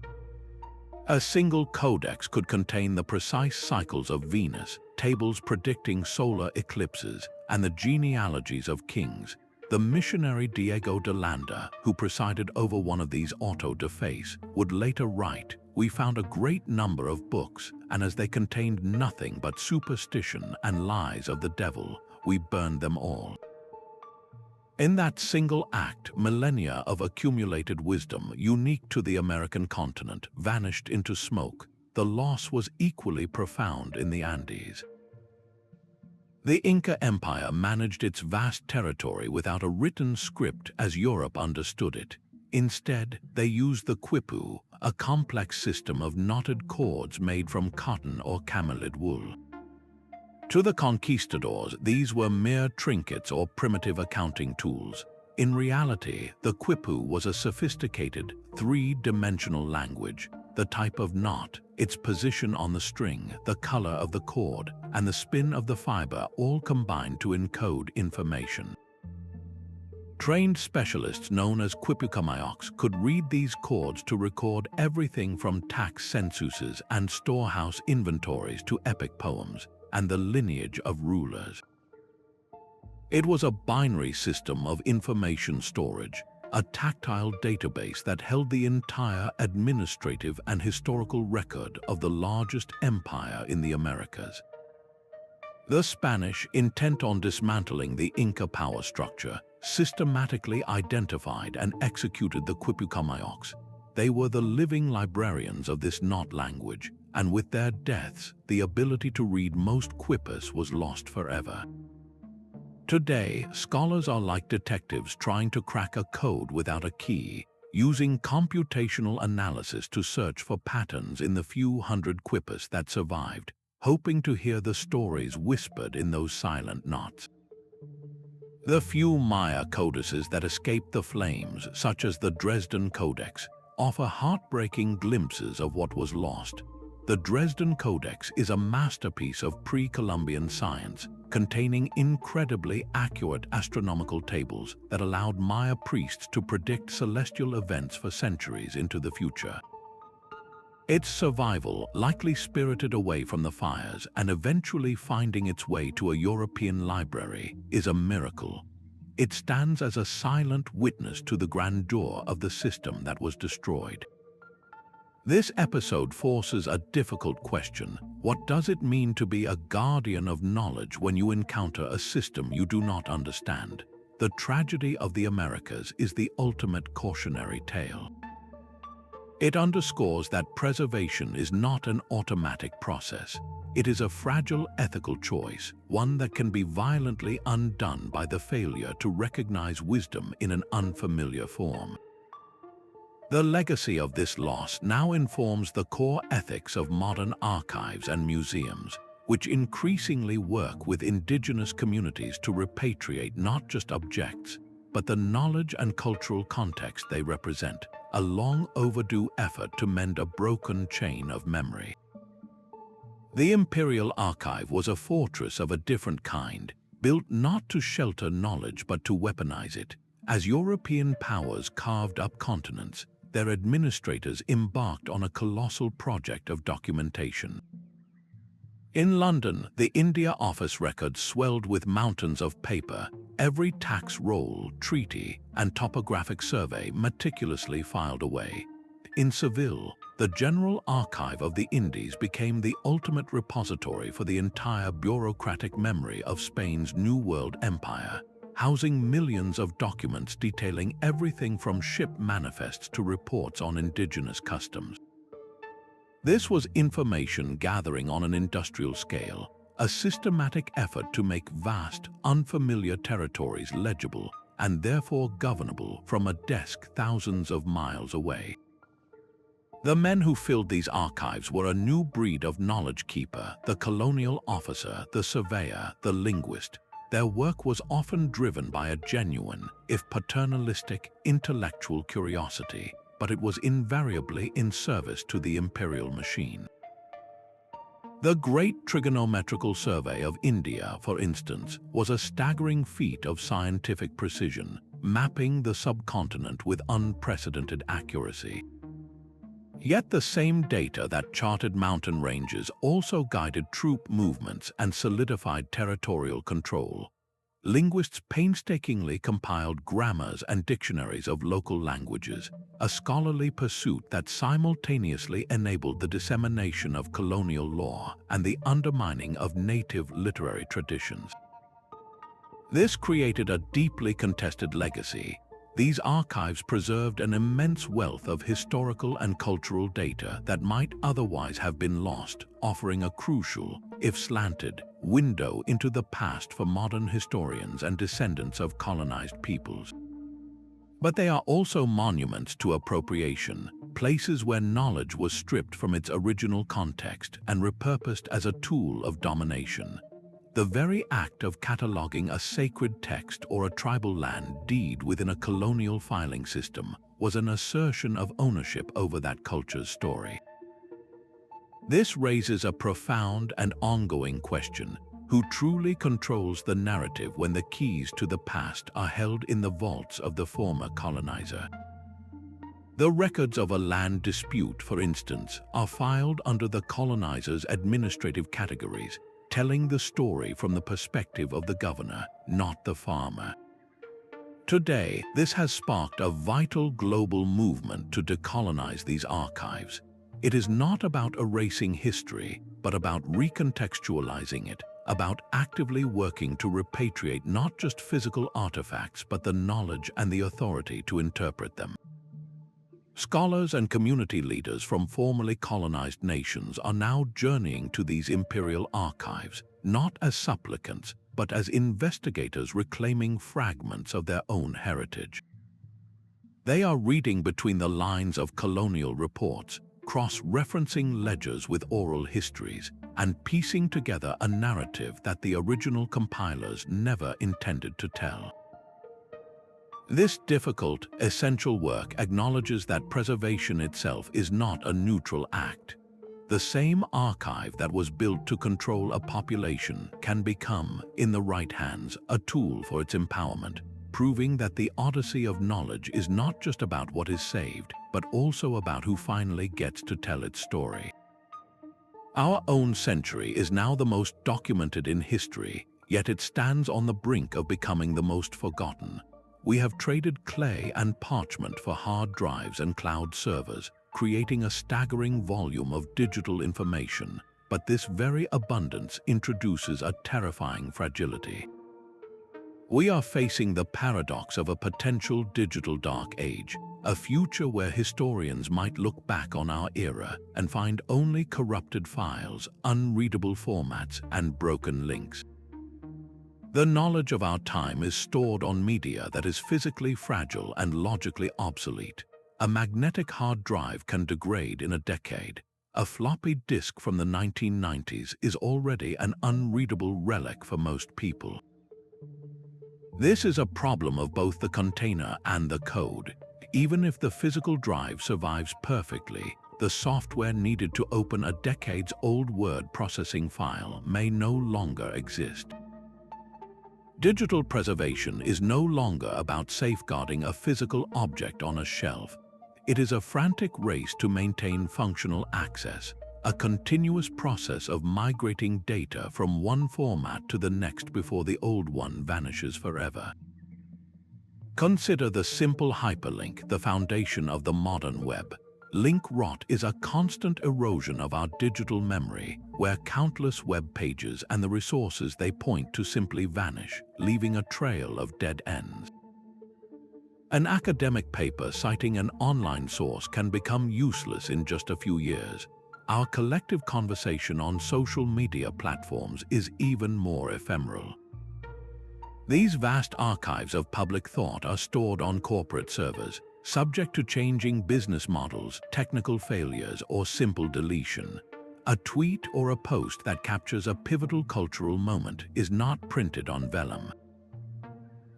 A single codex could contain the precise cycles of Venus, tables predicting solar eclipses, and the genealogies of kings. The missionary Diego de Landa, who presided over one of these auto-de-face, would later write, "We found a great number of books, and as they contained nothing but superstition and lies of the devil, we burned them all." In that single act, millennia of accumulated wisdom, unique to the American continent, vanished into smoke. The loss was equally profound in the Andes. The Inca Empire managed its vast territory without a written script as Europe understood it. Instead, they used the quipu, a complex system of knotted cords made from cotton or camelid wool. To the conquistadors, these were mere trinkets or primitive accounting tools. In reality, the quipu was a sophisticated, three-dimensional language. The type of knot, its position on the string, the color of the cord, and the spin of the fiber all combined to encode information. Trained specialists known as quipukamayaks could read these codes to record everything from tax censuses and storehouse inventories to epic poems and the lineage of rulers. It was a binary system of information storage, a tactile database that held the entire administrative and historical record of the largest empire in the Americas. The Spanish, intent on dismantling the Inca power structure, systematically identified and executed the quipukamayaks. They were the living librarians of this knot language, and with their deaths, the ability to read most quipus was lost forever. Today, scholars are like detectives trying to crack a code without a key, using computational analysis to search for patterns in the few hundred quipus that survived, hoping to hear the stories whispered in those silent knots. The few Maya codices that escaped the flames, such as the Dresden Codex, offer heartbreaking glimpses of what was lost. The Dresden Codex is a masterpiece of pre-Columbian science, containing incredibly accurate astronomical tables that allowed Maya priests to predict celestial events for centuries into the future. Its survival, likely spirited away from the fires and eventually finding its way to a European library, is a miracle. It stands as a silent witness to the grandeur of the system that was destroyed. This episode forces a difficult question. What does it mean to be a guardian of knowledge when you encounter a system you do not understand? The tragedy of the Americas is the ultimate cautionary tale. It underscores that preservation is not an automatic process. It is a fragile ethical choice, one that can be violently undone by the failure to recognize wisdom in an unfamiliar form. The legacy of this loss now informs the core ethics of modern archives and museums, which increasingly work with indigenous communities to repatriate not just objects, but the knowledge and cultural context they represent, a long overdue effort to mend a broken chain of memory. The Imperial Archive was a fortress of a different kind, built not to shelter knowledge but to weaponize it. As European powers carved up continents, their administrators embarked on a colossal project of documentation. In London, the India Office records swelled with mountains of paper, every tax roll, treaty, and topographic survey meticulously filed away. In Seville, the General Archive of the Indies became the ultimate repository for the entire bureaucratic memory of Spain's New World Empire, housing millions of documents detailing everything from ship manifests to reports on indigenous customs. This was information gathering on an industrial scale, a systematic effort to make vast, unfamiliar territories legible and therefore governable from a desk thousands of miles away. The men who filled these archives were a new breed of knowledge keeper, the colonial officer, the surveyor, the linguist. Their work was often driven by a genuine, if paternalistic, intellectual curiosity, but it was invariably in service to the imperial machine. The Great Trigonometrical Survey of India, for instance, was a staggering feat of scientific precision, mapping the subcontinent with unprecedented accuracy. Yet the same data that charted mountain ranges also guided troop movements and solidified territorial control. Linguists painstakingly compiled grammars and dictionaries of local languages, a scholarly pursuit that simultaneously enabled the dissemination of colonial law and the undermining of native literary traditions. This created a deeply contested legacy. These archives preserved an immense wealth of historical and cultural data that might otherwise have been lost, offering a crucial, if slanted, window into the past for modern historians and descendants of colonized peoples. But they are also monuments to appropriation, places where knowledge was stripped from its original context and repurposed as a tool of domination. The very act of cataloging a sacred text or a tribal land deed within a colonial filing system was an assertion of ownership over that culture's story. This raises a profound and ongoing question. who truly controls the narrative when the keys to the past are held in the vaults of the former colonizer. The records of a land dispute, for instance, are filed under the colonizer's administrative categories, telling the story from the perspective of the governor, not the farmer. Today, this has sparked a vital global movement to decolonize these archives. It is not about erasing history, but about recontextualizing it, about actively working to repatriate not just physical artifacts, but the knowledge and the authority to interpret them. Scholars and community leaders from formerly colonized nations are now journeying to these imperial archives, not as supplicants, but as investigators reclaiming fragments of their own heritage. They are reading between the lines of colonial reports, cross-referencing ledgers with oral histories, and piecing together a narrative that the original compilers never intended to tell. This difficult, essential work acknowledges that preservation itself is not a neutral act. The same archive that was built to control a population can become, in the right hands, a tool for its empowerment, proving that the odyssey of knowledge is not just about what is saved, but also about who finally gets to tell its story. Our own century is now the most documented in history, yet it stands on the brink of becoming the most forgotten. We have traded clay and parchment for hard drives and cloud servers, creating a staggering volume of digital information, but this very abundance introduces a terrifying fragility. We are facing the paradox of a potential digital dark age, a future where historians might look back on our era and find only corrupted files, unreadable formats, and broken links. The knowledge of our time is stored on media that is physically fragile and logically obsolete. A magnetic hard drive can degrade in a decade. A floppy disk from the 1990s is already an unreadable relic for most people. This is a problem of both the container and the code. Even if the physical drive survives perfectly, the software needed to open a decades-old word processing file may no longer exist. Digital preservation is no longer about safeguarding a physical object on a shelf. It is a frantic race to maintain functional access, a continuous process of migrating data from one format to the next before the old one vanishes forever. Consider the simple hyperlink, the foundation of the modern web. Link rot is a constant erosion of our digital memory, where countless web pages and the resources they point to simply vanish, leaving a trail of dead ends. An academic paper citing an online source can become useless in just a few years. Our collective conversation on social media platforms is even more ephemeral. These vast archives of public thought are stored on corporate servers, subject to changing business models, technical failures, or simple deletion. A tweet or a post that captures a pivotal cultural moment is not printed on vellum.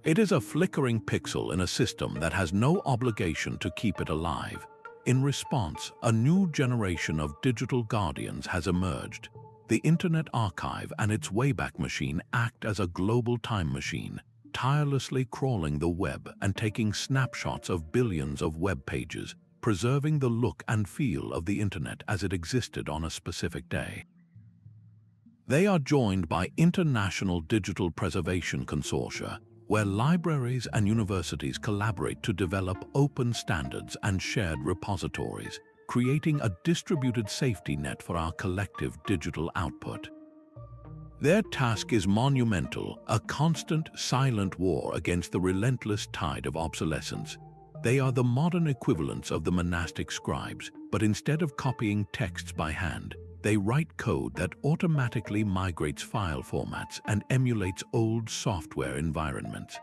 It is a flickering pixel in a system that has no obligation to keep it alive. In response, a new generation of digital guardians has emerged. The Internet Archive and its Wayback Machine act as a global time machine, tirelessly crawling the web and taking snapshots of billions of web pages, preserving the look and feel of the Internet as it existed on a specific day. They are joined by international digital preservation consortia, where libraries and universities collaborate to develop open standards and shared repositories, creating a distributed safety net for our collective digital output. Their task is monumental, a constant, silent war against the relentless tide of obsolescence. They are the modern equivalents of the monastic scribes, but instead of copying texts by hand, they write code that automatically migrates file formats and emulates old software environments.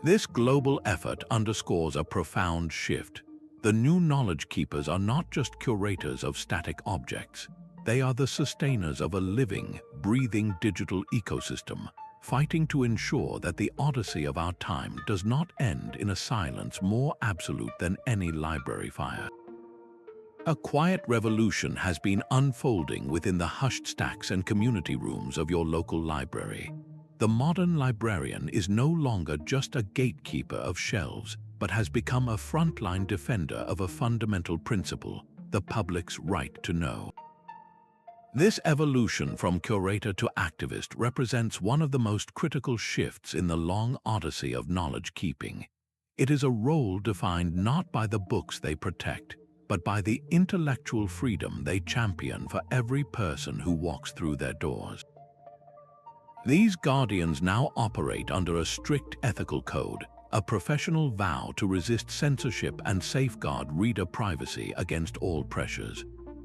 This global effort underscores a profound shift. The new knowledge keepers are not just curators of static objects. They are the sustainers of a living, breathing digital ecosystem, fighting to ensure that the odyssey of our time does not end in a silence more absolute than any library fire. A quiet revolution has been unfolding within the hushed stacks and community rooms of your local library. The modern librarian is no longer just a gatekeeper of shelves, but has become a frontline defender of a fundamental principle: the public's right to know. This evolution from curator to activist represents one of the most critical shifts in the long odyssey of knowledge keeping. It is a role defined not by the books they protect, but by the intellectual freedom they champion for every person who walks through their doors. These guardians now operate under a strict ethical code, a professional vow to resist censorship and safeguard reader privacy against all pressures.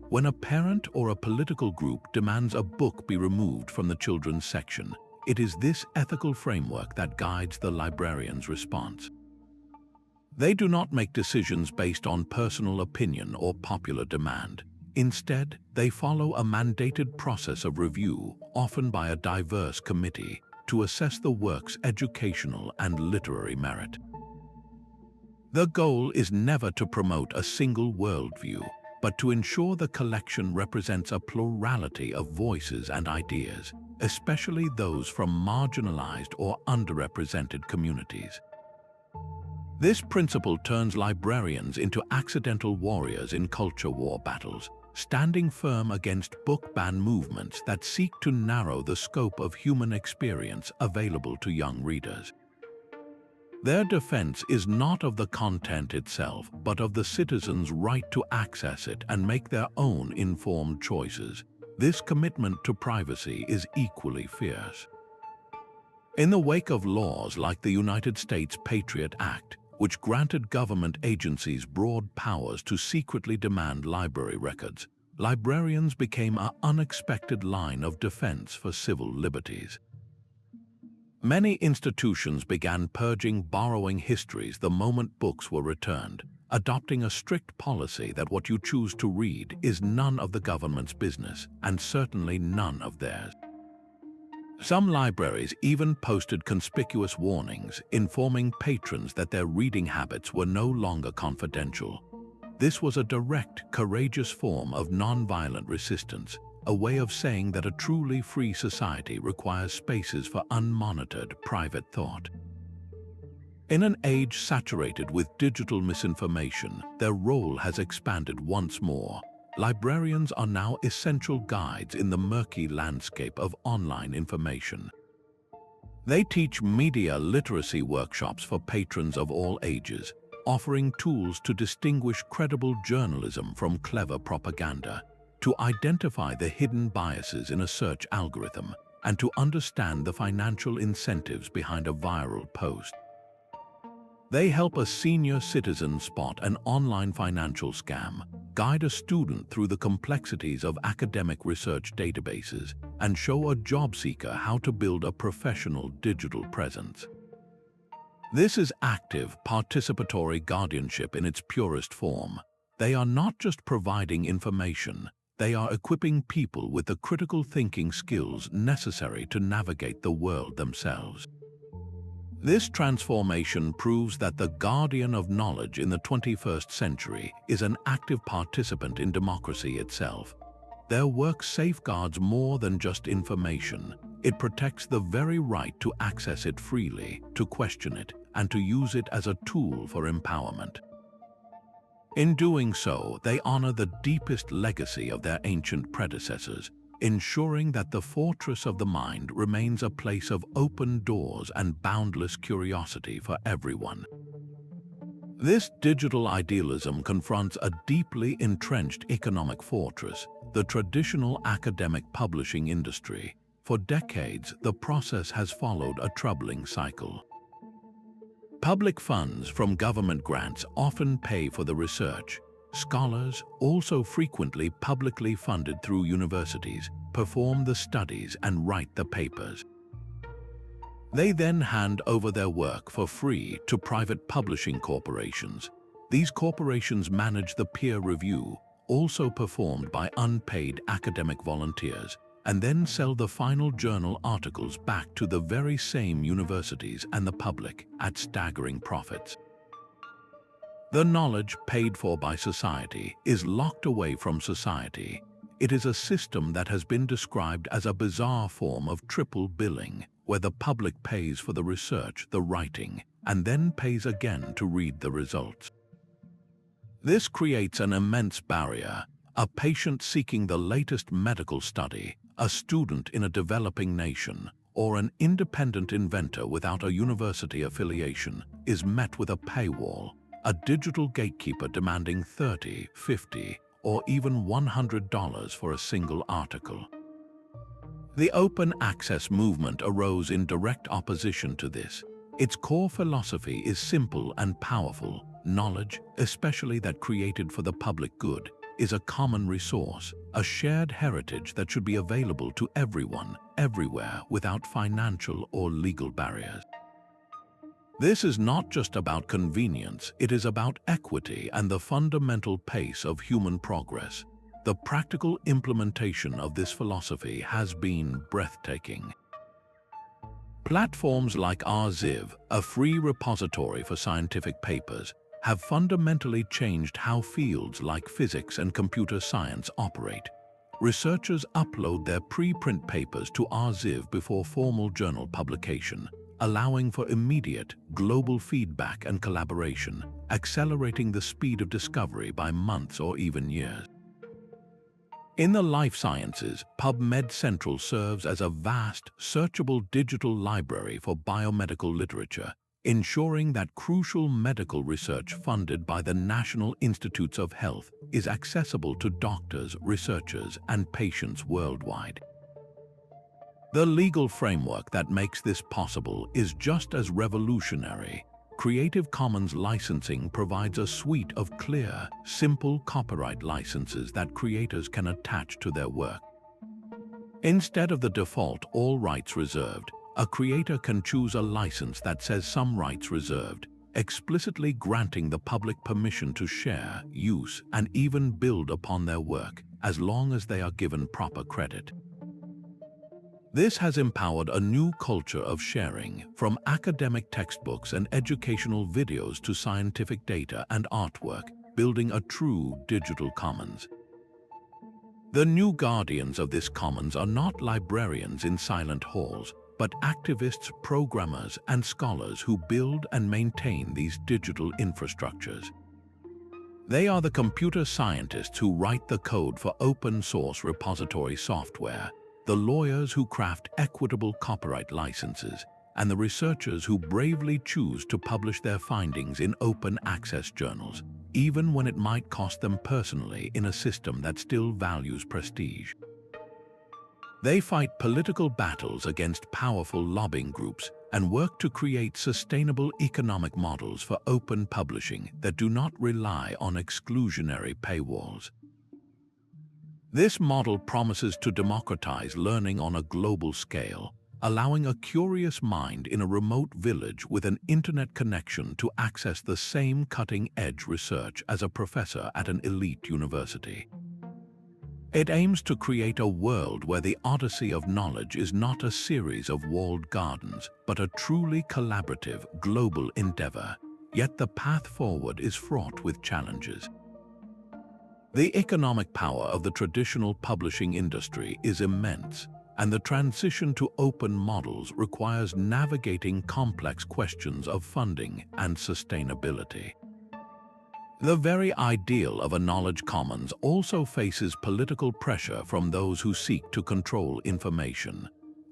When a parent or a political group demands a book be removed from the children's section, it is this ethical framework that guides the librarian's response. They do not make decisions based on personal opinion or popular demand. Instead, they follow a mandated process of review, often by a diverse committee, to assess the work's educational and literary merit. The goal is never to promote a single worldview, but to ensure the collection represents a plurality of voices and ideas, especially those from marginalized or underrepresented communities. This principle turns librarians into accidental warriors in culture war battles, standing firm against book ban movements that seek to narrow the scope of human experience available to young readers. Their defense is not of the content itself, but of the citizens' right to access it and make their own informed choices. This commitment to privacy is equally fierce. In the wake of laws like the United States Patriot Act, which granted government agencies broad powers to secretly demand library records, librarians became an unexpected line of defense for civil liberties. Many institutions began purging borrowing histories the moment books were returned, adopting a strict policy that what you choose to read is none of the government's business, and certainly none of theirs. Some libraries even posted conspicuous warnings informing patrons that their reading habits were no longer confidential. This was a direct, courageous form of nonviolent resistance, a way of saying that a truly free society requires spaces for unmonitored private thought. In an age saturated with digital misinformation, their role has expanded once more. Librarians are now essential guides in the murky landscape of online information. They teach media literacy workshops for patrons of all ages, offering tools to distinguish credible journalism from clever propaganda, to identify the hidden biases in a search algorithm, and to understand the financial incentives behind a viral post. They help a senior citizen spot an online financial scam, guide a student through the complexities of academic research databases, and show a job seeker how to build a professional digital presence. This is active, participatory guardianship in its purest form. They are not just providing information, they are equipping people with the critical thinking skills necessary to navigate the world themselves. This transformation proves that the guardian of knowledge in the 21st century is an active participant in democracy itself. Their work safeguards more than just information. It protects the very right to access it freely, to question it, and to use it as a tool for empowerment. In doing so, they honor the deepest legacy of their ancient predecessors, ensuring that the fortress of the mind remains a place of open doors and boundless curiosity for everyone. This digital idealism confronts a deeply entrenched economic fortress, the traditional academic publishing industry. For decades, the process has followed a troubling cycle. Public funds from government grants often pay for the research. Scholars, also frequently publicly funded through universities, perform the studies and write the papers. They then hand over their work for free to private publishing corporations. These corporations manage the peer review, also performed by unpaid academic volunteers, and then sell the final journal articles back to the very same universities and the public at staggering profits. The knowledge paid for by society is locked away from society. It is a system that has been described as a bizarre form of triple billing, where the public pays for the research, the writing, and then pays again to read the results. This creates an immense barrier. A patient seeking the latest medical study, a student in a developing nation, or an independent inventor without a university affiliation is met with a paywall, a digital gatekeeper demanding $30, $50, or even $100 for a single article. The open access movement arose in direct opposition to this. Its core philosophy is simple and powerful. Knowledge, especially that created for the public good, is a common resource, a shared heritage that should be available to everyone, everywhere, without financial or legal barriers. This is not just about convenience, it is about equity and the fundamental pace of human progress. The practical implementation of this philosophy has been breathtaking. Platforms like Arxiv, a free repository for scientific papers, have fundamentally changed how fields like physics and computer science operate. Researchers upload their preprint papers to Arxiv before formal journal publication, allowing for immediate, global feedback and collaboration, accelerating the speed of discovery by months or even years. In the life sciences, PubMed Central serves as a vast, searchable digital library for biomedical literature, ensuring that crucial medical research funded by the National Institutes of Health is accessible to doctors, researchers, and patients worldwide. The legal framework that makes this possible is just as revolutionary. Creative Commons licensing provides a suite of clear, simple copyright licenses that creators can attach to their work. Instead of the default all rights reserved, a creator can choose a license that says some rights reserved, explicitly granting the public permission to share, use, and even build upon their work, as long as they are given proper credit. This has empowered a new culture of sharing, from academic textbooks and educational videos to scientific data and artwork, building a true digital commons. The new guardians of this commons are not librarians in silent halls, but activists, programmers, and scholars who build and maintain these digital infrastructures. They are the computer scientists who write the code for open-source repository software, the lawyers who craft equitable copyright licenses, and the researchers who bravely choose to publish their findings in open access journals, even when it might cost them personally in a system that still values prestige. They fight political battles against powerful lobbying groups and work to create sustainable economic models for open publishing that do not rely on exclusionary paywalls. This model promises to democratize learning on a global scale, allowing a curious mind in a remote village with an internet connection to access the same cutting-edge research as a professor at an elite university. It aims to create a world where the odyssey of knowledge is not a series of walled gardens, but a truly collaborative, global endeavor. Yet the path forward is fraught with challenges. The economic power of the traditional publishing industry is immense, and the transition to open models requires navigating complex questions of funding and sustainability. The very ideal of a knowledge commons also faces political pressure from those who seek to control information.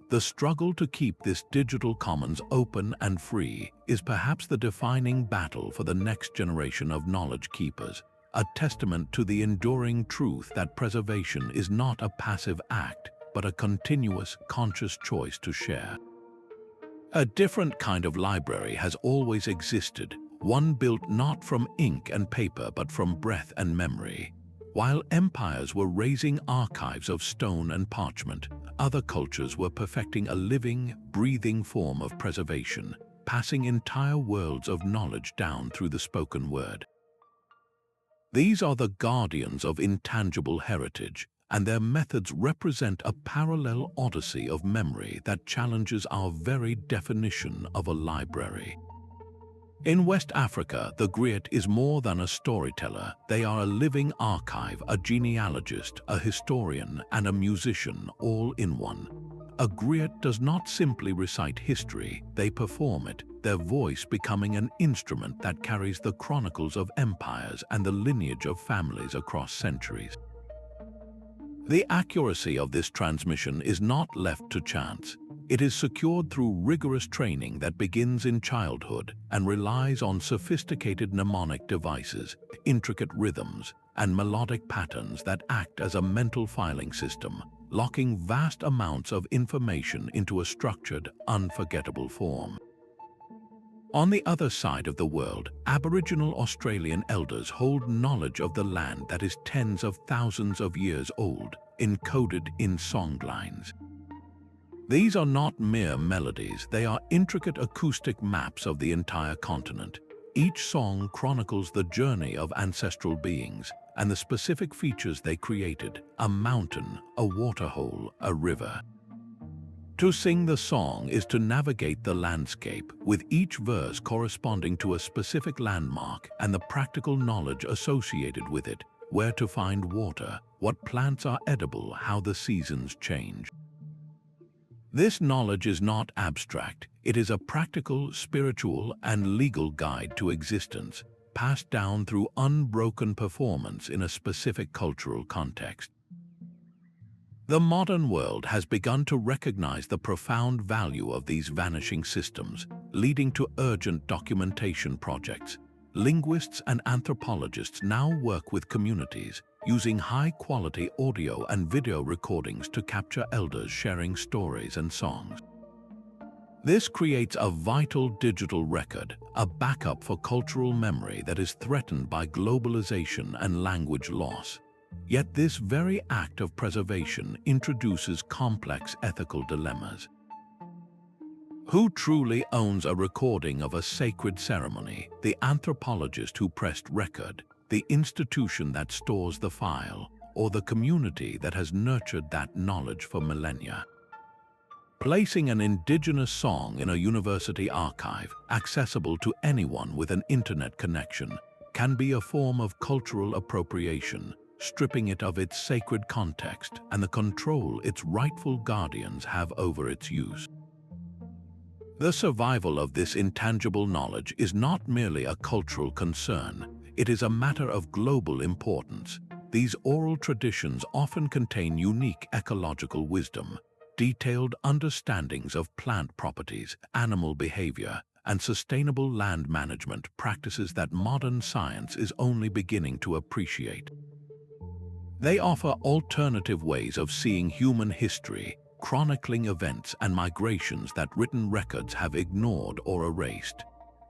The struggle to keep this digital commons open and free is perhaps the defining battle for the next generation of knowledge keepers, a testament to the enduring truth that preservation is not a passive act, but a continuous, conscious choice to share. A different kind of library has always existed, one built not from ink and paper but from breath and memory. While empires were raising archives of stone and parchment, other cultures were perfecting a living, breathing form of preservation, passing entire worlds of knowledge down through the spoken word. These are the guardians of intangible heritage, and their methods represent a parallel odyssey of memory that challenges our very definition of a library. In West Africa, the griot is more than a storyteller. They are a living archive, a genealogist, a historian, and a musician, all in one. A griot does not simply recite history, they perform it, their voice becoming an instrument that carries the chronicles of empires and the lineage of families across centuries. The accuracy of this transmission is not left to chance. It is secured through rigorous training that begins in childhood and relies on sophisticated mnemonic devices, intricate rhythms, and melodic patterns that act as a mental filing system, locking vast amounts of information into a structured, unforgettable form. On the other side of the world, Aboriginal Australian elders hold knowledge of the land that is tens of thousands of years old, encoded in songlines. These are not mere melodies, they are intricate acoustic maps of the entire continent. Each song chronicles the journey of ancestral beings and the specific features they created: a mountain, a waterhole, a river. To sing the song is to navigate the landscape, with each verse corresponding to a specific landmark and the practical knowledge associated with it: where to find water, what plants are edible, how the seasons change. This knowledge is not abstract, it is a practical, spiritual, and legal guide to existence, passed down through unbroken performance in a specific cultural context. The modern world has begun to recognize the profound value of these vanishing systems, leading to urgent documentation projects. Linguists and anthropologists now work with communities, using high-quality audio and video recordings to capture elders sharing stories and songs. This creates a vital digital record, a backup for cultural memory that is threatened by globalization and language loss. Yet this very act of preservation introduces complex ethical dilemmas. Who truly owns a recording of a sacred ceremony? The anthropologist who pressed record, the institution that stores the file, or the community that has nurtured that knowledge for millennia? Placing an indigenous song in a university archive, accessible to anyone with an internet connection, can be a form of cultural appropriation, stripping it of its sacred context and the control its rightful guardians have over its use. The survival of this intangible knowledge is not merely a cultural concern, it is a matter of global importance. These oral traditions often contain unique ecological wisdom, detailed understandings of plant properties, animal behavior, and sustainable land management practices that modern science is only beginning to appreciate. They offer alternative ways of seeing human history, chronicling events and migrations that written records have ignored or erased.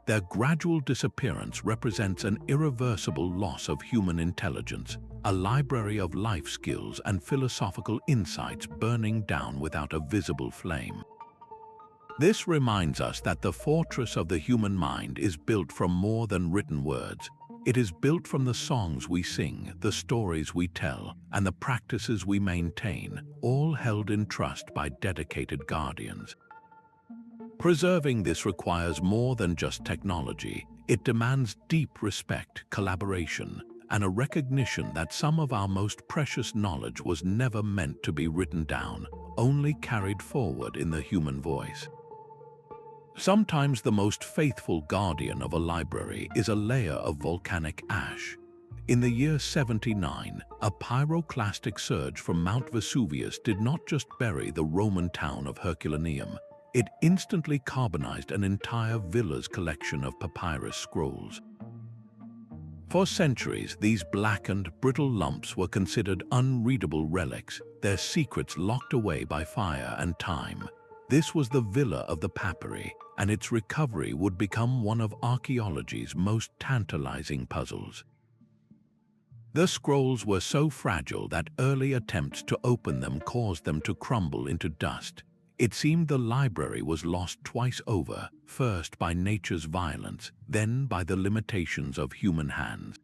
Their gradual disappearance represents an irreversible loss of human intelligence, a library of life skills and philosophical insights burning down without a visible flame. This reminds us that the fortress of the human mind is built from more than written words. It is built from the songs we sing, the stories we tell, and the practices we maintain, all held in trust by dedicated guardians. Preserving this requires more than just technology. It demands deep respect, collaboration, and a recognition that some of our most precious knowledge was never meant to be written down, only carried forward in the human voice. Sometimes the most faithful guardian of a library is a layer of volcanic ash. In the year 79, a pyroclastic surge from Mount Vesuvius did not just bury the Roman town of Herculaneum, it instantly carbonized an entire villa's collection of papyrus scrolls. For centuries, these blackened, brittle lumps were considered unreadable relics, their secrets locked away by fire and time. This was the villa of the papyri, and its recovery would become one of archaeology's most tantalizing puzzles. The scrolls were so fragile that early attempts to open them caused them to crumble into dust. It seemed the library was lost twice over, first by nature's violence, then by the limitations of human hands.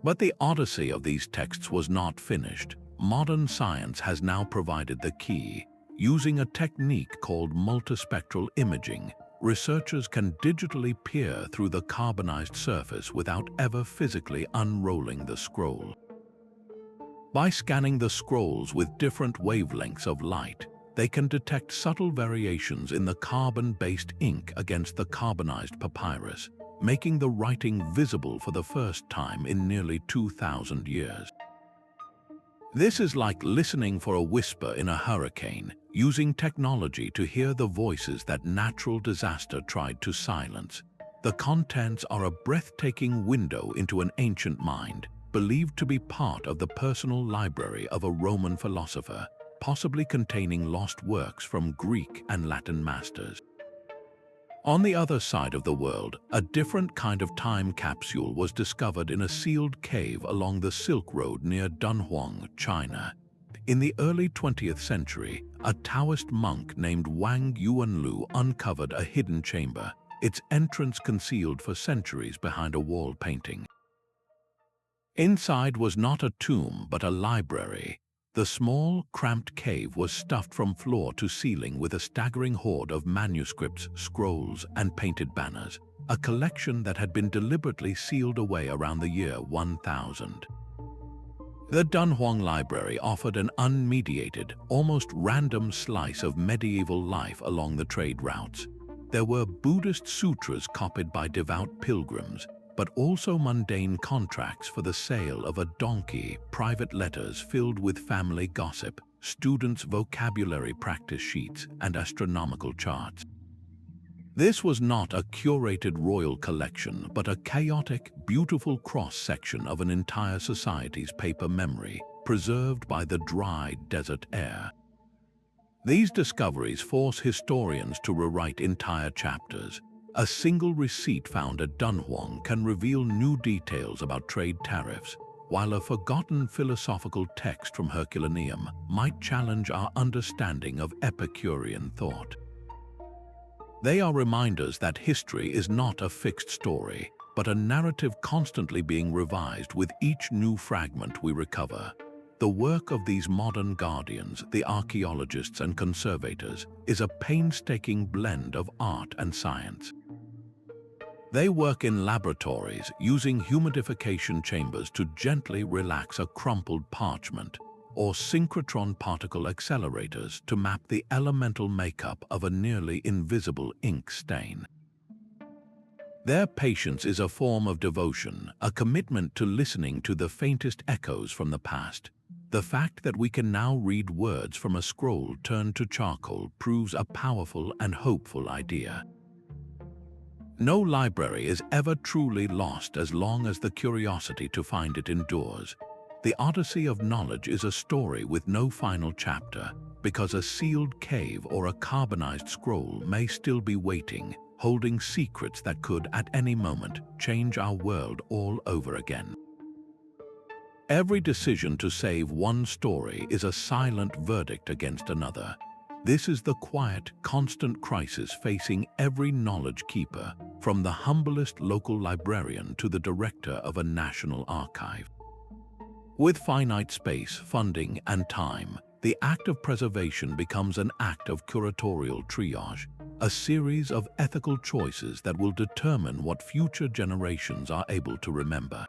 But the odyssey of these texts was not finished. Modern science has now provided the key. Using a technique called multispectral imaging, researchers can digitally peer through the carbonized surface without ever physically unrolling the scroll. By scanning the scrolls with different wavelengths of light, they can detect subtle variations in the carbon-based ink against the carbonized papyrus, making the writing visible for the first time in nearly 2,000 years. This is like listening for a whisper in a hurricane, using technology to hear the voices that natural disaster tried to silence. The contents are a breathtaking window into an ancient mind, believed to be part of the personal library of a Roman philosopher, possibly containing lost works from Greek and Latin masters. On the other side of the world, a different kind of time capsule was discovered in a sealed cave along the Silk Road near Dunhuang, China. In the early 20th century, a Taoist monk named Wang Yuanlu uncovered a hidden chamber, its entrance concealed for centuries behind a wall painting. Inside was not a tomb but a library. The small, cramped cave was stuffed from floor to ceiling with a staggering hoard of manuscripts, scrolls, and painted banners, a collection that had been deliberately sealed away around the year 1000. The Dunhuang Library offered an unmediated, almost random slice of medieval life along the trade routes. There were Buddhist sutras copied by devout pilgrims, but also mundane contracts for the sale of a donkey, private letters filled with family gossip, students' vocabulary practice sheets, and astronomical charts. This was not a curated royal collection, but a chaotic, beautiful cross-section of an entire society's paper memory, preserved by the dry desert air. These discoveries force historians to rewrite entire chapters. A single receipt found at Dunhuang can reveal new details about trade tariffs, while a forgotten philosophical text from Herculaneum might challenge our understanding of Epicurean thought. They are reminders that history is not a fixed story, but a narrative constantly being revised with each new fragment we recover. The work of these modern guardians, the archaeologists and conservators, is a painstaking blend of art and science. They work in laboratories using humidification chambers to gently relax a crumpled parchment, or synchrotron particle accelerators to map the elemental makeup of a nearly invisible ink stain. Their patience is a form of devotion, a commitment to listening to the faintest echoes from the past. The fact that we can now read words from a scroll turned to charcoal proves a powerful and hopeful idea. No library is ever truly lost as long as the curiosity to find it endures. The Odyssey of knowledge is a story with no final chapter, because a sealed cave or a carbonized scroll may still be waiting, holding secrets that could, at any moment, change our world all over again. Every decision to save one story is a silent verdict against another. This is the quiet, constant crisis facing every knowledge keeper, from the humblest local librarian to the director of a national archive. With finite space, funding, and time, the act of preservation becomes an act of curatorial triage, a series of ethical choices that will determine what future generations are able to remember.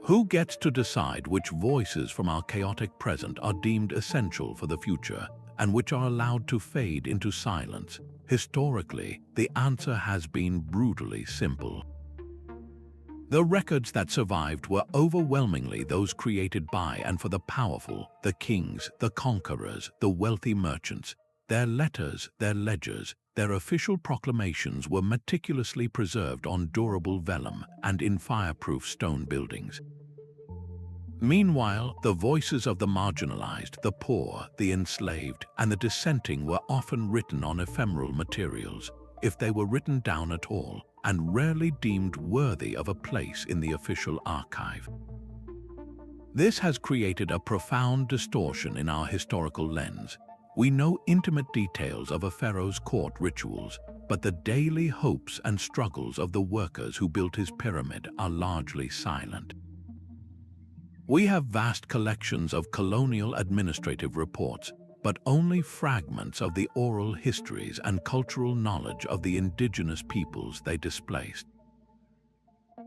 Who gets to decide which voices from our chaotic present are deemed essential for the future, and which are allowed to fade into silence? Historically, the answer has been brutally simple. The records that survived were overwhelmingly those created by and for the powerful, the kings, the conquerors, the wealthy merchants. Their letters, their ledgers, their official proclamations were meticulously preserved on durable vellum and in fireproof stone buildings. Meanwhile, the voices of the marginalized, the poor, the enslaved, and the dissenting were often written on ephemeral materials, if they were written down at all, and rarely deemed worthy of a place in the official archive. This has created a profound distortion in our historical lens. We know intimate details of a pharaoh's court rituals, but the daily hopes and struggles of the workers who built his pyramid are largely silent. We have vast collections of colonial administrative reports, but only fragments of the oral histories and cultural knowledge of the indigenous peoples they displaced.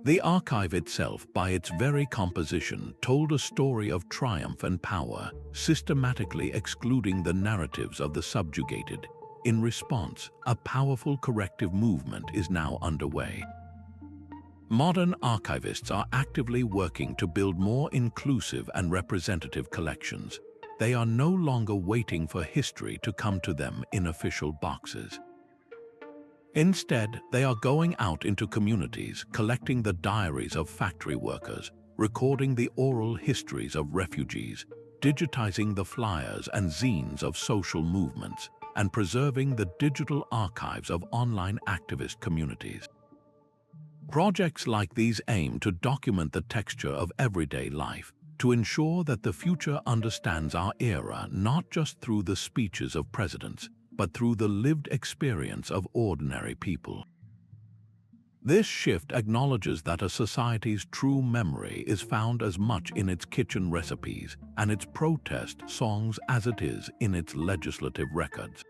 The archive itself, by its very composition, told a story of triumph and power, systematically excluding the narratives of the subjugated. In response, a powerful corrective movement is now underway. Modern archivists are actively working to build more inclusive and representative collections. They are no longer waiting for history to come to them in official boxes. Instead, they are going out into communities, collecting the diaries of factory workers, recording the oral histories of refugees, digitizing the flyers and zines of social movements, and preserving the digital archives of online activist communities. Projects like these aim to document the texture of everyday life, to ensure that the future understands our era not just through the speeches of presidents, but through the lived experience of ordinary people. This shift acknowledges that a society's true memory is found as much in its kitchen recipes and its protest songs as it is in its legislative records.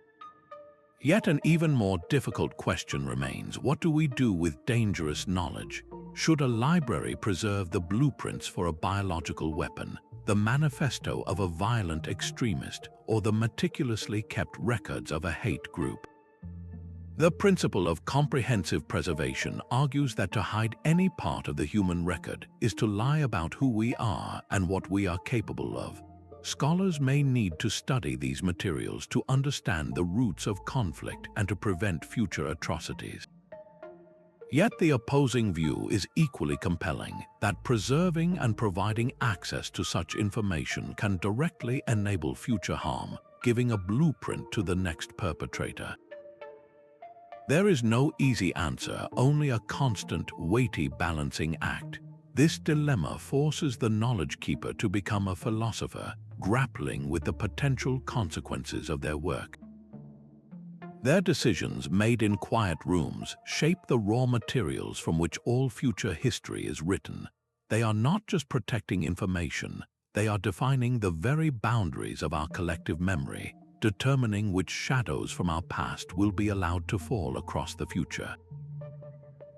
Yet an even more difficult question remains: what do we do with dangerous knowledge? Should a library preserve the blueprints for a biological weapon, the manifesto of a violent extremist, or the meticulously kept records of a hate group? The principle of comprehensive preservation argues that to hide any part of the human record is to lie about who we are and what we are capable of. Scholars may need to study these materials to understand the roots of conflict and to prevent future atrocities. Yet the opposing view is equally compelling, that preserving and providing access to such information can directly enable future harm, giving a blueprint to the next perpetrator. There is no easy answer, only a constant, weighty balancing act. This dilemma forces the knowledge keeper to become a philosopher, grappling with the potential consequences of their work. Their decisions, made in quiet rooms, shape the raw materials from which all future history is written. They are not just protecting information, they are defining the very boundaries of our collective memory, determining which shadows from our past will be allowed to fall across the future.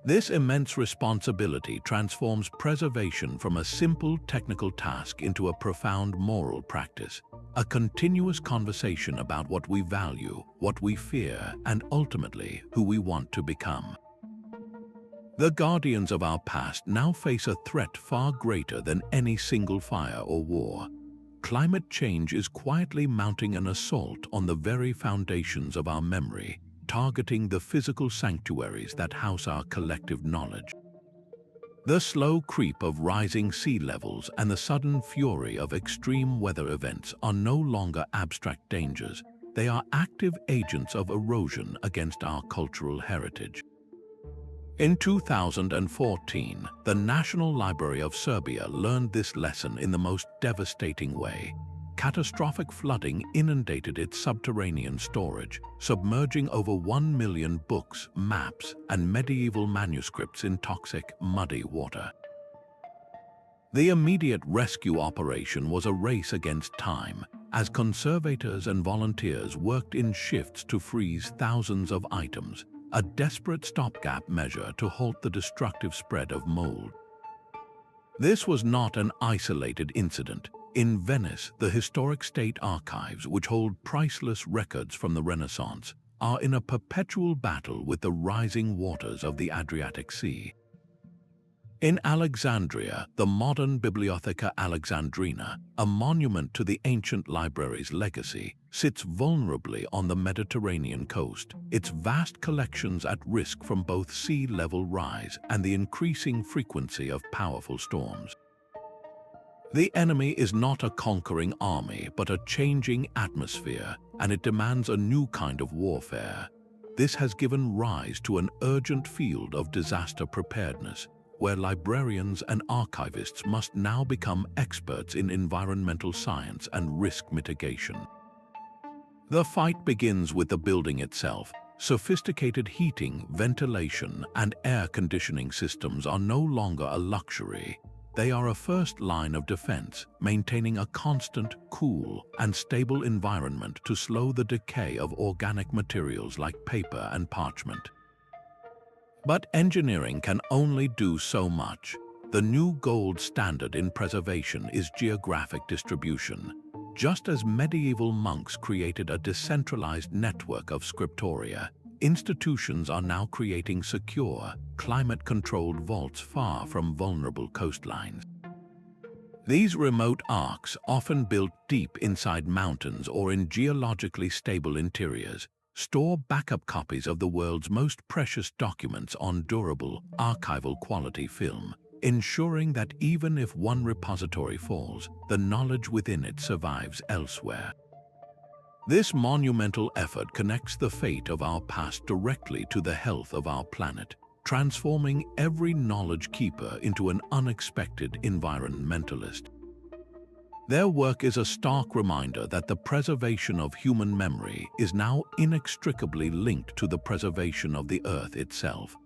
This immense responsibility transforms preservation from a simple technical task into a profound moral practice, a continuous conversation about what we value, what we fear, and ultimately who we want to become. The guardians of our past now face a threat far greater than any single fire or war. Climate change is quietly mounting an assault on the very foundations of our memory, targeting the physical sanctuaries that house our collective knowledge. The slow creep of rising sea levels and the sudden fury of extreme weather events are no longer abstract dangers. They are active agents of erosion against our cultural heritage. In 2014, the National Library of Serbia learned this lesson in the most devastating way. Catastrophic flooding inundated its subterranean storage, submerging over 1 million books, maps, and medieval manuscripts in toxic, muddy water. The immediate rescue operation was a race against time, as conservators and volunteers worked in shifts to freeze thousands of items, a desperate stopgap measure to halt the destructive spread of mold. This was not an isolated incident. In Venice, the historic state archives, which hold priceless records from the Renaissance, are in a perpetual battle with the rising waters of the Adriatic Sea. In Alexandria, the modern Bibliotheca Alexandrina, a monument to the ancient library's legacy, sits vulnerably on the Mediterranean coast, its vast collections at risk from both sea level rise and the increasing frequency of powerful storms. The enemy is not a conquering army, but a changing atmosphere, and it demands a new kind of warfare. This has given rise to an urgent field of disaster preparedness, where librarians and archivists must now become experts in environmental science and risk mitigation. The fight begins with the building itself. Sophisticated heating, ventilation, and air conditioning systems are no longer a luxury. They are a first line of defense, maintaining a constant, cool, and stable environment to slow the decay of organic materials like paper and parchment. But engineering can only do so much. The new gold standard in preservation is geographic distribution. Just as medieval monks created a decentralized network of scriptoria, institutions are now creating secure, climate-controlled vaults far from vulnerable coastlines. These remote arks, often built deep inside mountains or in geologically stable interiors, store backup copies of the world's most precious documents on durable, archival quality film, ensuring that even if one repository falls, the knowledge within it survives elsewhere. This monumental effort connects the fate of our past directly to the health of our planet, transforming every knowledge keeper into an unexpected environmentalist. Their work is a stark reminder that the preservation of human memory is now inextricably linked to the preservation of the Earth itself,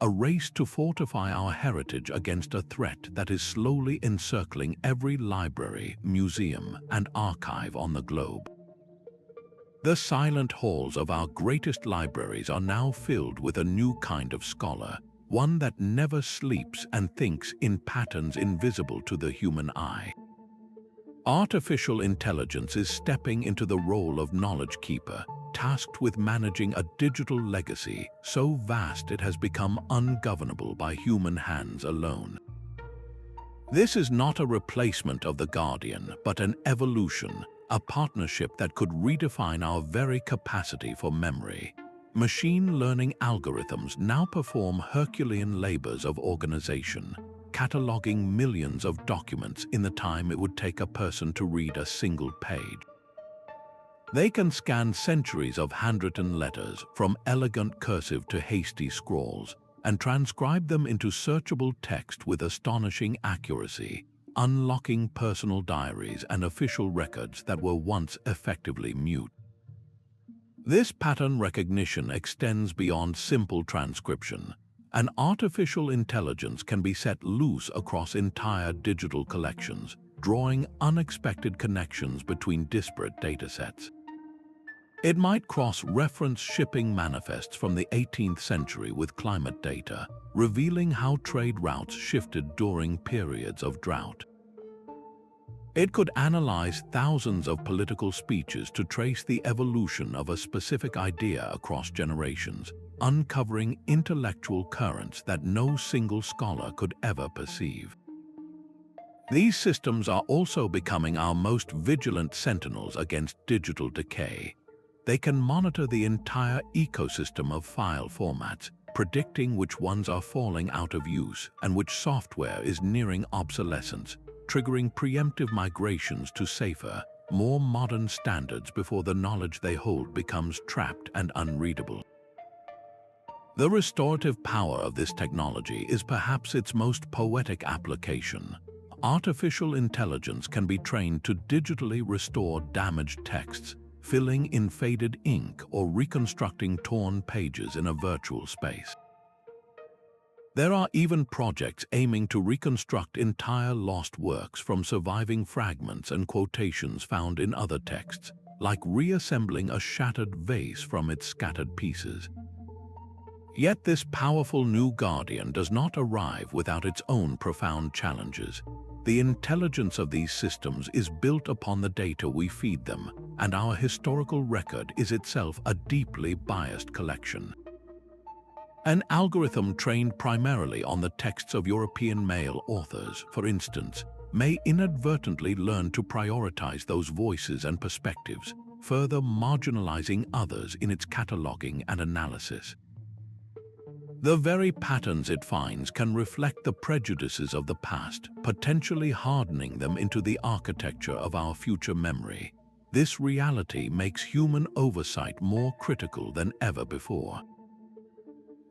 a race to fortify our heritage against a threat that is slowly encircling every library, museum, and archive on the globe. The silent halls of our greatest libraries are now filled with a new kind of scholar, one that never sleeps and thinks in patterns invisible to the human eye. Artificial intelligence is stepping into the role of knowledge keeper, tasked with managing a digital legacy so vast it has become ungovernable by human hands alone. This is not a replacement of the Guardian, but an evolution, a partnership that could redefine our very capacity for memory. Machine learning algorithms now perform Herculean labors of organization, cataloging millions of documents in the time it would take a person to read a single page. They can scan centuries of handwritten letters, from elegant cursive to hasty scrawls, and transcribe them into searchable text with astonishing accuracy, unlocking personal diaries and official records that were once effectively mute. This pattern recognition extends beyond simple transcription. An artificial intelligence can be set loose across entire digital collections, drawing unexpected connections between disparate datasets. It might cross-reference shipping manifests from the 18th century with climate data, revealing how trade routes shifted during periods of drought. It could analyze thousands of political speeches to trace the evolution of a specific idea across generations, uncovering intellectual currents that no single scholar could ever perceive. These systems are also becoming our most vigilant sentinels against digital decay. They can monitor the entire ecosystem of file formats, predicting which ones are falling out of use and which software is nearing obsolescence, triggering preemptive migrations to safer, more modern standards before the knowledge they hold becomes trapped and unreadable. The restorative power of this technology is perhaps its most poetic application. Artificial intelligence can be trained to digitally restore damaged texts, filling in faded ink or reconstructing torn pages in a virtual space. There are even projects aiming to reconstruct entire lost works from surviving fragments and quotations found in other texts, like reassembling a shattered vase from its scattered pieces. Yet this powerful new guardian does not arrive without its own profound challenges. The intelligence of these systems is built upon the data we feed them, and our historical record is itself a deeply biased collection. An algorithm trained primarily on the texts of European male authors, for instance, may inadvertently learn to prioritize those voices and perspectives, further marginalizing others in its cataloging and analysis. The very patterns it finds can reflect the prejudices of the past, potentially hardening them into the architecture of our future memory. This reality makes human oversight more critical than ever before.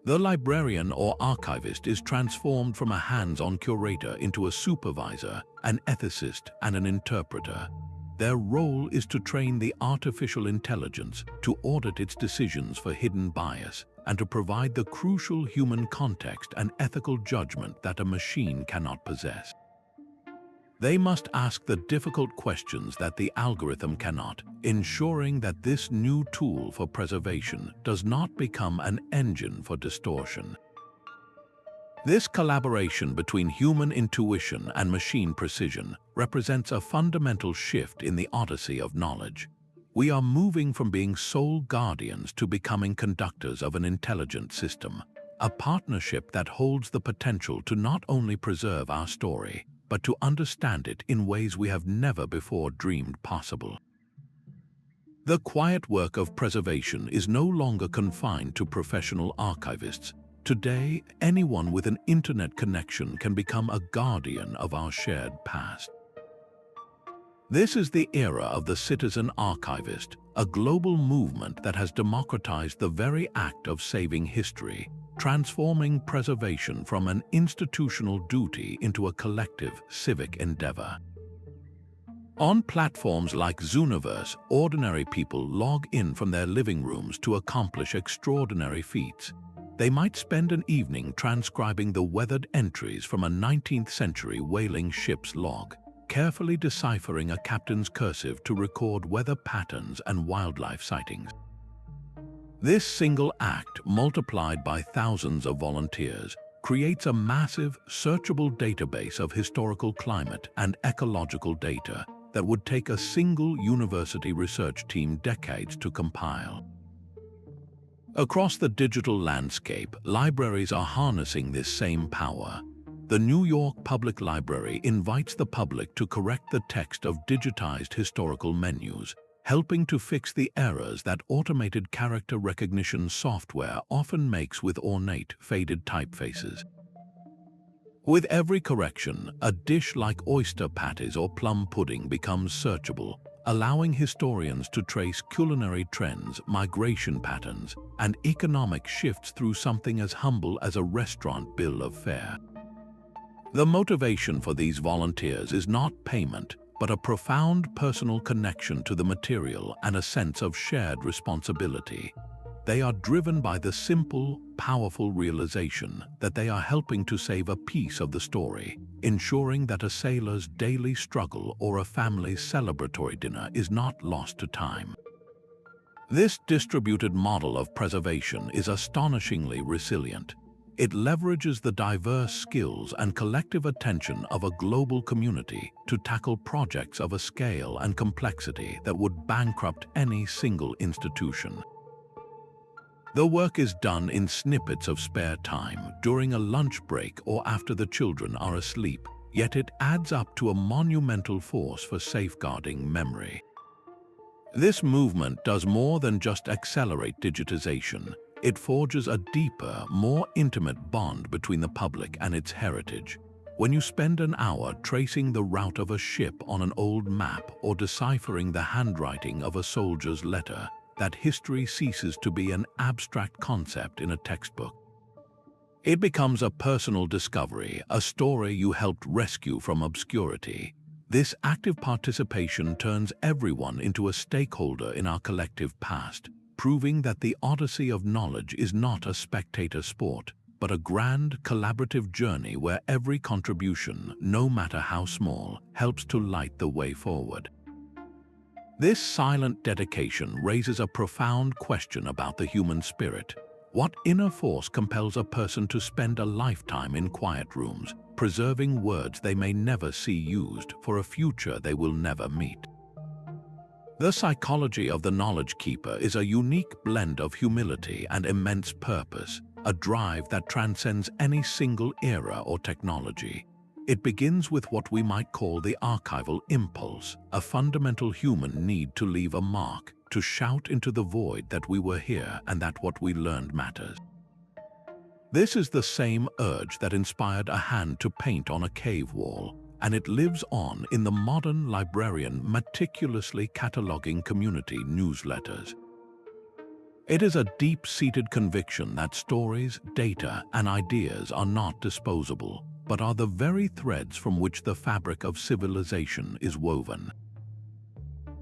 The librarian or archivist is transformed from a hands-on curator into a supervisor, an ethicist, and an interpreter. Their role is to train the artificial intelligence to audit its decisions for hidden bias and to provide the crucial human context and ethical judgment that a machine cannot possess. They must ask the difficult questions that the algorithm cannot, ensuring that this new tool for preservation does not become an engine for distortion. This collaboration between human intuition and machine precision represents a fundamental shift in the Odyssey of knowledge. We are moving from being sole guardians to becoming conductors of an intelligent system, a partnership that holds the potential to not only preserve our story, but to understand it in ways we have never before dreamed possible. The quiet work of preservation is no longer confined to professional archivists. Today, anyone with an internet connection can become a guardian of our shared past. This is the era of the citizen archivist, a global movement that has democratized the very act of saving history, transforming preservation from an institutional duty into a collective civic endeavor. On platforms like Zooniverse, ordinary people log in from their living rooms to accomplish extraordinary feats. They might spend an evening transcribing the weathered entries from a 19th century whaling ship's log, carefully deciphering a captain's cursive to record weather patterns and wildlife sightings. This single act, multiplied by thousands of volunteers, creates a massive, searchable database of historical climate and ecological data that would take a single university research team decades to compile. Across the digital landscape, libraries are harnessing this same power. The New York Public Library invites the public to correct the text of digitized historical menus, helping to fix the errors that automated character recognition software often makes with ornate, faded typefaces. With every correction, a dish like oyster patties or plum pudding becomes searchable, allowing historians to trace culinary trends, migration patterns, and economic shifts through something as humble as a restaurant bill of fare. The motivation for these volunteers is not payment, but a profound personal connection to the material and a sense of shared responsibility. They are driven by the simple, powerful realization that they are helping to save a piece of the story, ensuring that a sailor's daily struggle or a family's celebratory dinner is not lost to time. This distributed model of preservation is astonishingly resilient. It leverages the diverse skills and collective attention of a global community to tackle projects of a scale and complexity that would bankrupt any single institution. The work is done in snippets of spare time, during a lunch break or after the children are asleep, yet it adds up to a monumental force for safeguarding memory. This movement does more than just accelerate digitization. It forges a deeper, more intimate bond between the public and its heritage. When you spend an hour tracing the route of a ship on an old map or deciphering the handwriting of a soldier's letter, that history ceases to be an abstract concept in a textbook. It becomes a personal discovery, a story you helped rescue from obscurity. This active participation turns everyone into a stakeholder in our collective past, proving that the Odyssey of knowledge is not a spectator sport, but a grand, collaborative journey where every contribution, no matter how small, helps to light the way forward. This silent dedication raises a profound question about the human spirit. What inner force compels a person to spend a lifetime in quiet rooms, preserving words they may never see used for a future they will never meet? The psychology of the knowledge keeper is a unique blend of humility and immense purpose, a drive that transcends any single era or technology. It begins with what we might call the archival impulse, a fundamental human need to leave a mark, to shout into the void that we were here and that what we learned matters. This is the same urge that inspired a hand to paint on a cave wall, and it lives on in the modern librarian meticulously cataloging community newsletters. It is a deep-seated conviction that stories, data, and ideas are not disposable, but are the very threads from which the fabric of civilization is woven.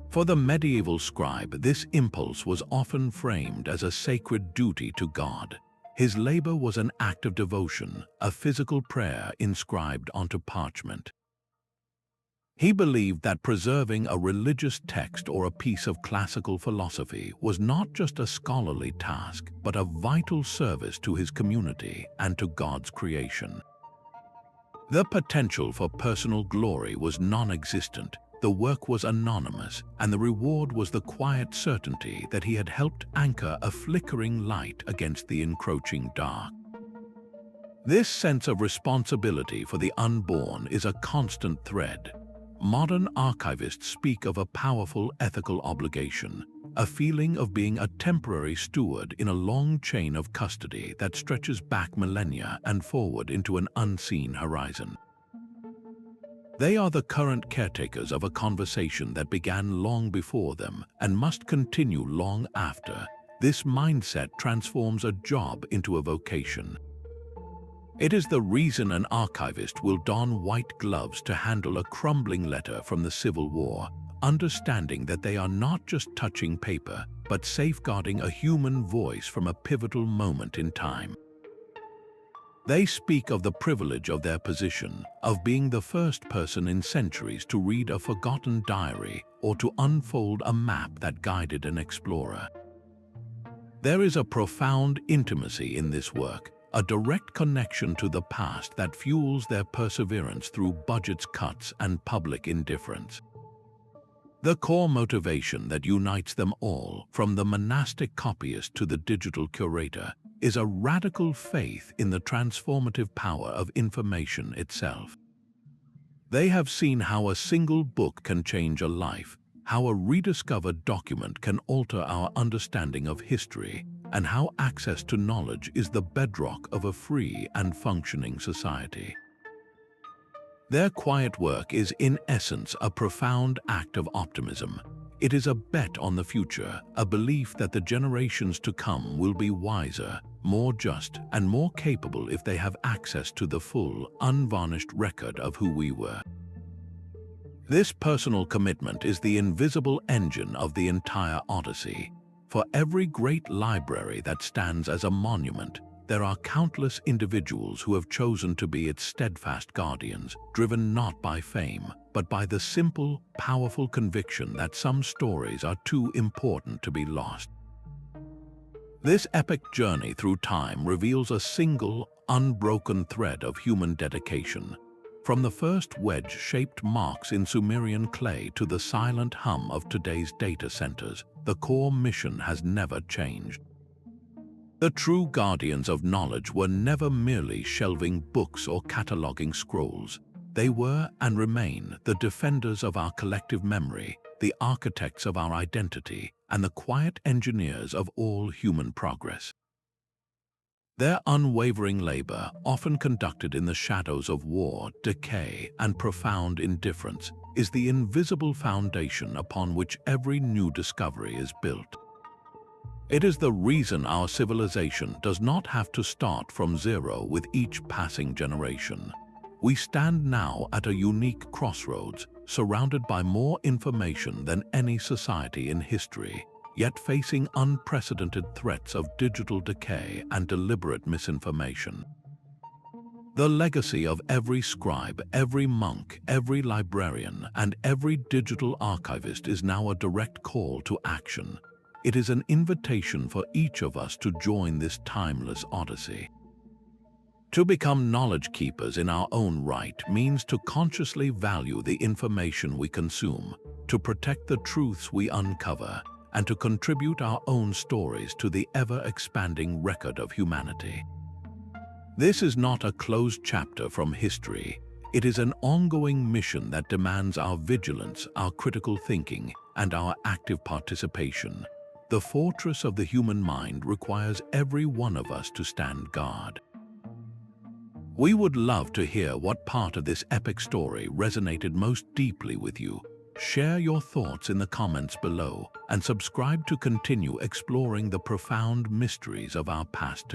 For the medieval scribe, this impulse was often framed as a sacred duty to God. His labor was an act of devotion, a physical prayer inscribed onto parchment. He believed that preserving a religious text or a piece of classical philosophy was not just a scholarly task, but a vital service to his community and to God's creation. The potential for personal glory was non-existent, the work was anonymous, and the reward was the quiet certainty that he had helped anchor a flickering light against the encroaching dark. This sense of responsibility for the unborn is a constant thread. Modern archivists speak of a powerful ethical obligation, a feeling of being a temporary steward in a long chain of custody that stretches back millennia and forward into an unseen horizon. They are the current caretakers of a conversation that began long before them and must continue long after. This mindset transforms a job into a vocation. It is the reason an archivist will don white gloves to handle a crumbling letter from the Civil War, understanding that they are not just touching paper, but safeguarding a human voice from a pivotal moment in time. They speak of the privilege of their position, of being the first person in centuries to read a forgotten diary or to unfold a map that guided an explorer. There is a profound intimacy in this work, a direct connection to the past that fuels their perseverance through budget cuts and public indifference. The core motivation that unites them all, from the monastic copyist to the digital curator, is a radical faith in the transformative power of information itself. They have seen how a single book can change a life, how a rediscovered document can alter our understanding of history, and how access to knowledge is the bedrock of a free and functioning society. Their quiet work is in essence a profound act of optimism. It is a bet on the future, a belief that the generations to come will be wiser, more just, and more capable if they have access to the full, unvarnished record of who we were. This personal commitment is the invisible engine of the entire Odyssey. For every great library that stands as a monument, there are countless individuals who have chosen to be its steadfast guardians, driven not by fame, but by the simple, powerful conviction that some stories are too important to be lost. This epic journey through time reveals a single, unbroken thread of human dedication. From the first wedge-shaped marks in Sumerian clay to the silent hum of today's data centers, the core mission has never changed. The true guardians of knowledge were never merely shelving books or cataloging scrolls. They were and remain the defenders of our collective memory, the architects of our identity, and the quiet engineers of all human progress. Their unwavering labor, often conducted in the shadows of war, decay, and profound indifference, is the invisible foundation upon which every new discovery is built. It is the reason our civilization does not have to start from zero with each passing generation. We stand now at a unique crossroads, surrounded by more information than any society in history, yet facing unprecedented threats of digital decay and deliberate misinformation. The legacy of every scribe, every monk, every librarian, and every digital archivist is now a direct call to action. It is an invitation for each of us to join this timeless odyssey. To become knowledge keepers in our own right means to consciously value the information we consume, to protect the truths we uncover, and to contribute our own stories to the ever-expanding record of humanity. This is not a closed chapter from history. It is an ongoing mission that demands our vigilance, our critical thinking, and our active participation. The fortress of the human mind requires every one of us to stand guard. We would love to hear what part of this epic story resonated most deeply with you. Share your thoughts in the comments below and subscribe to continue exploring the profound mysteries of our past.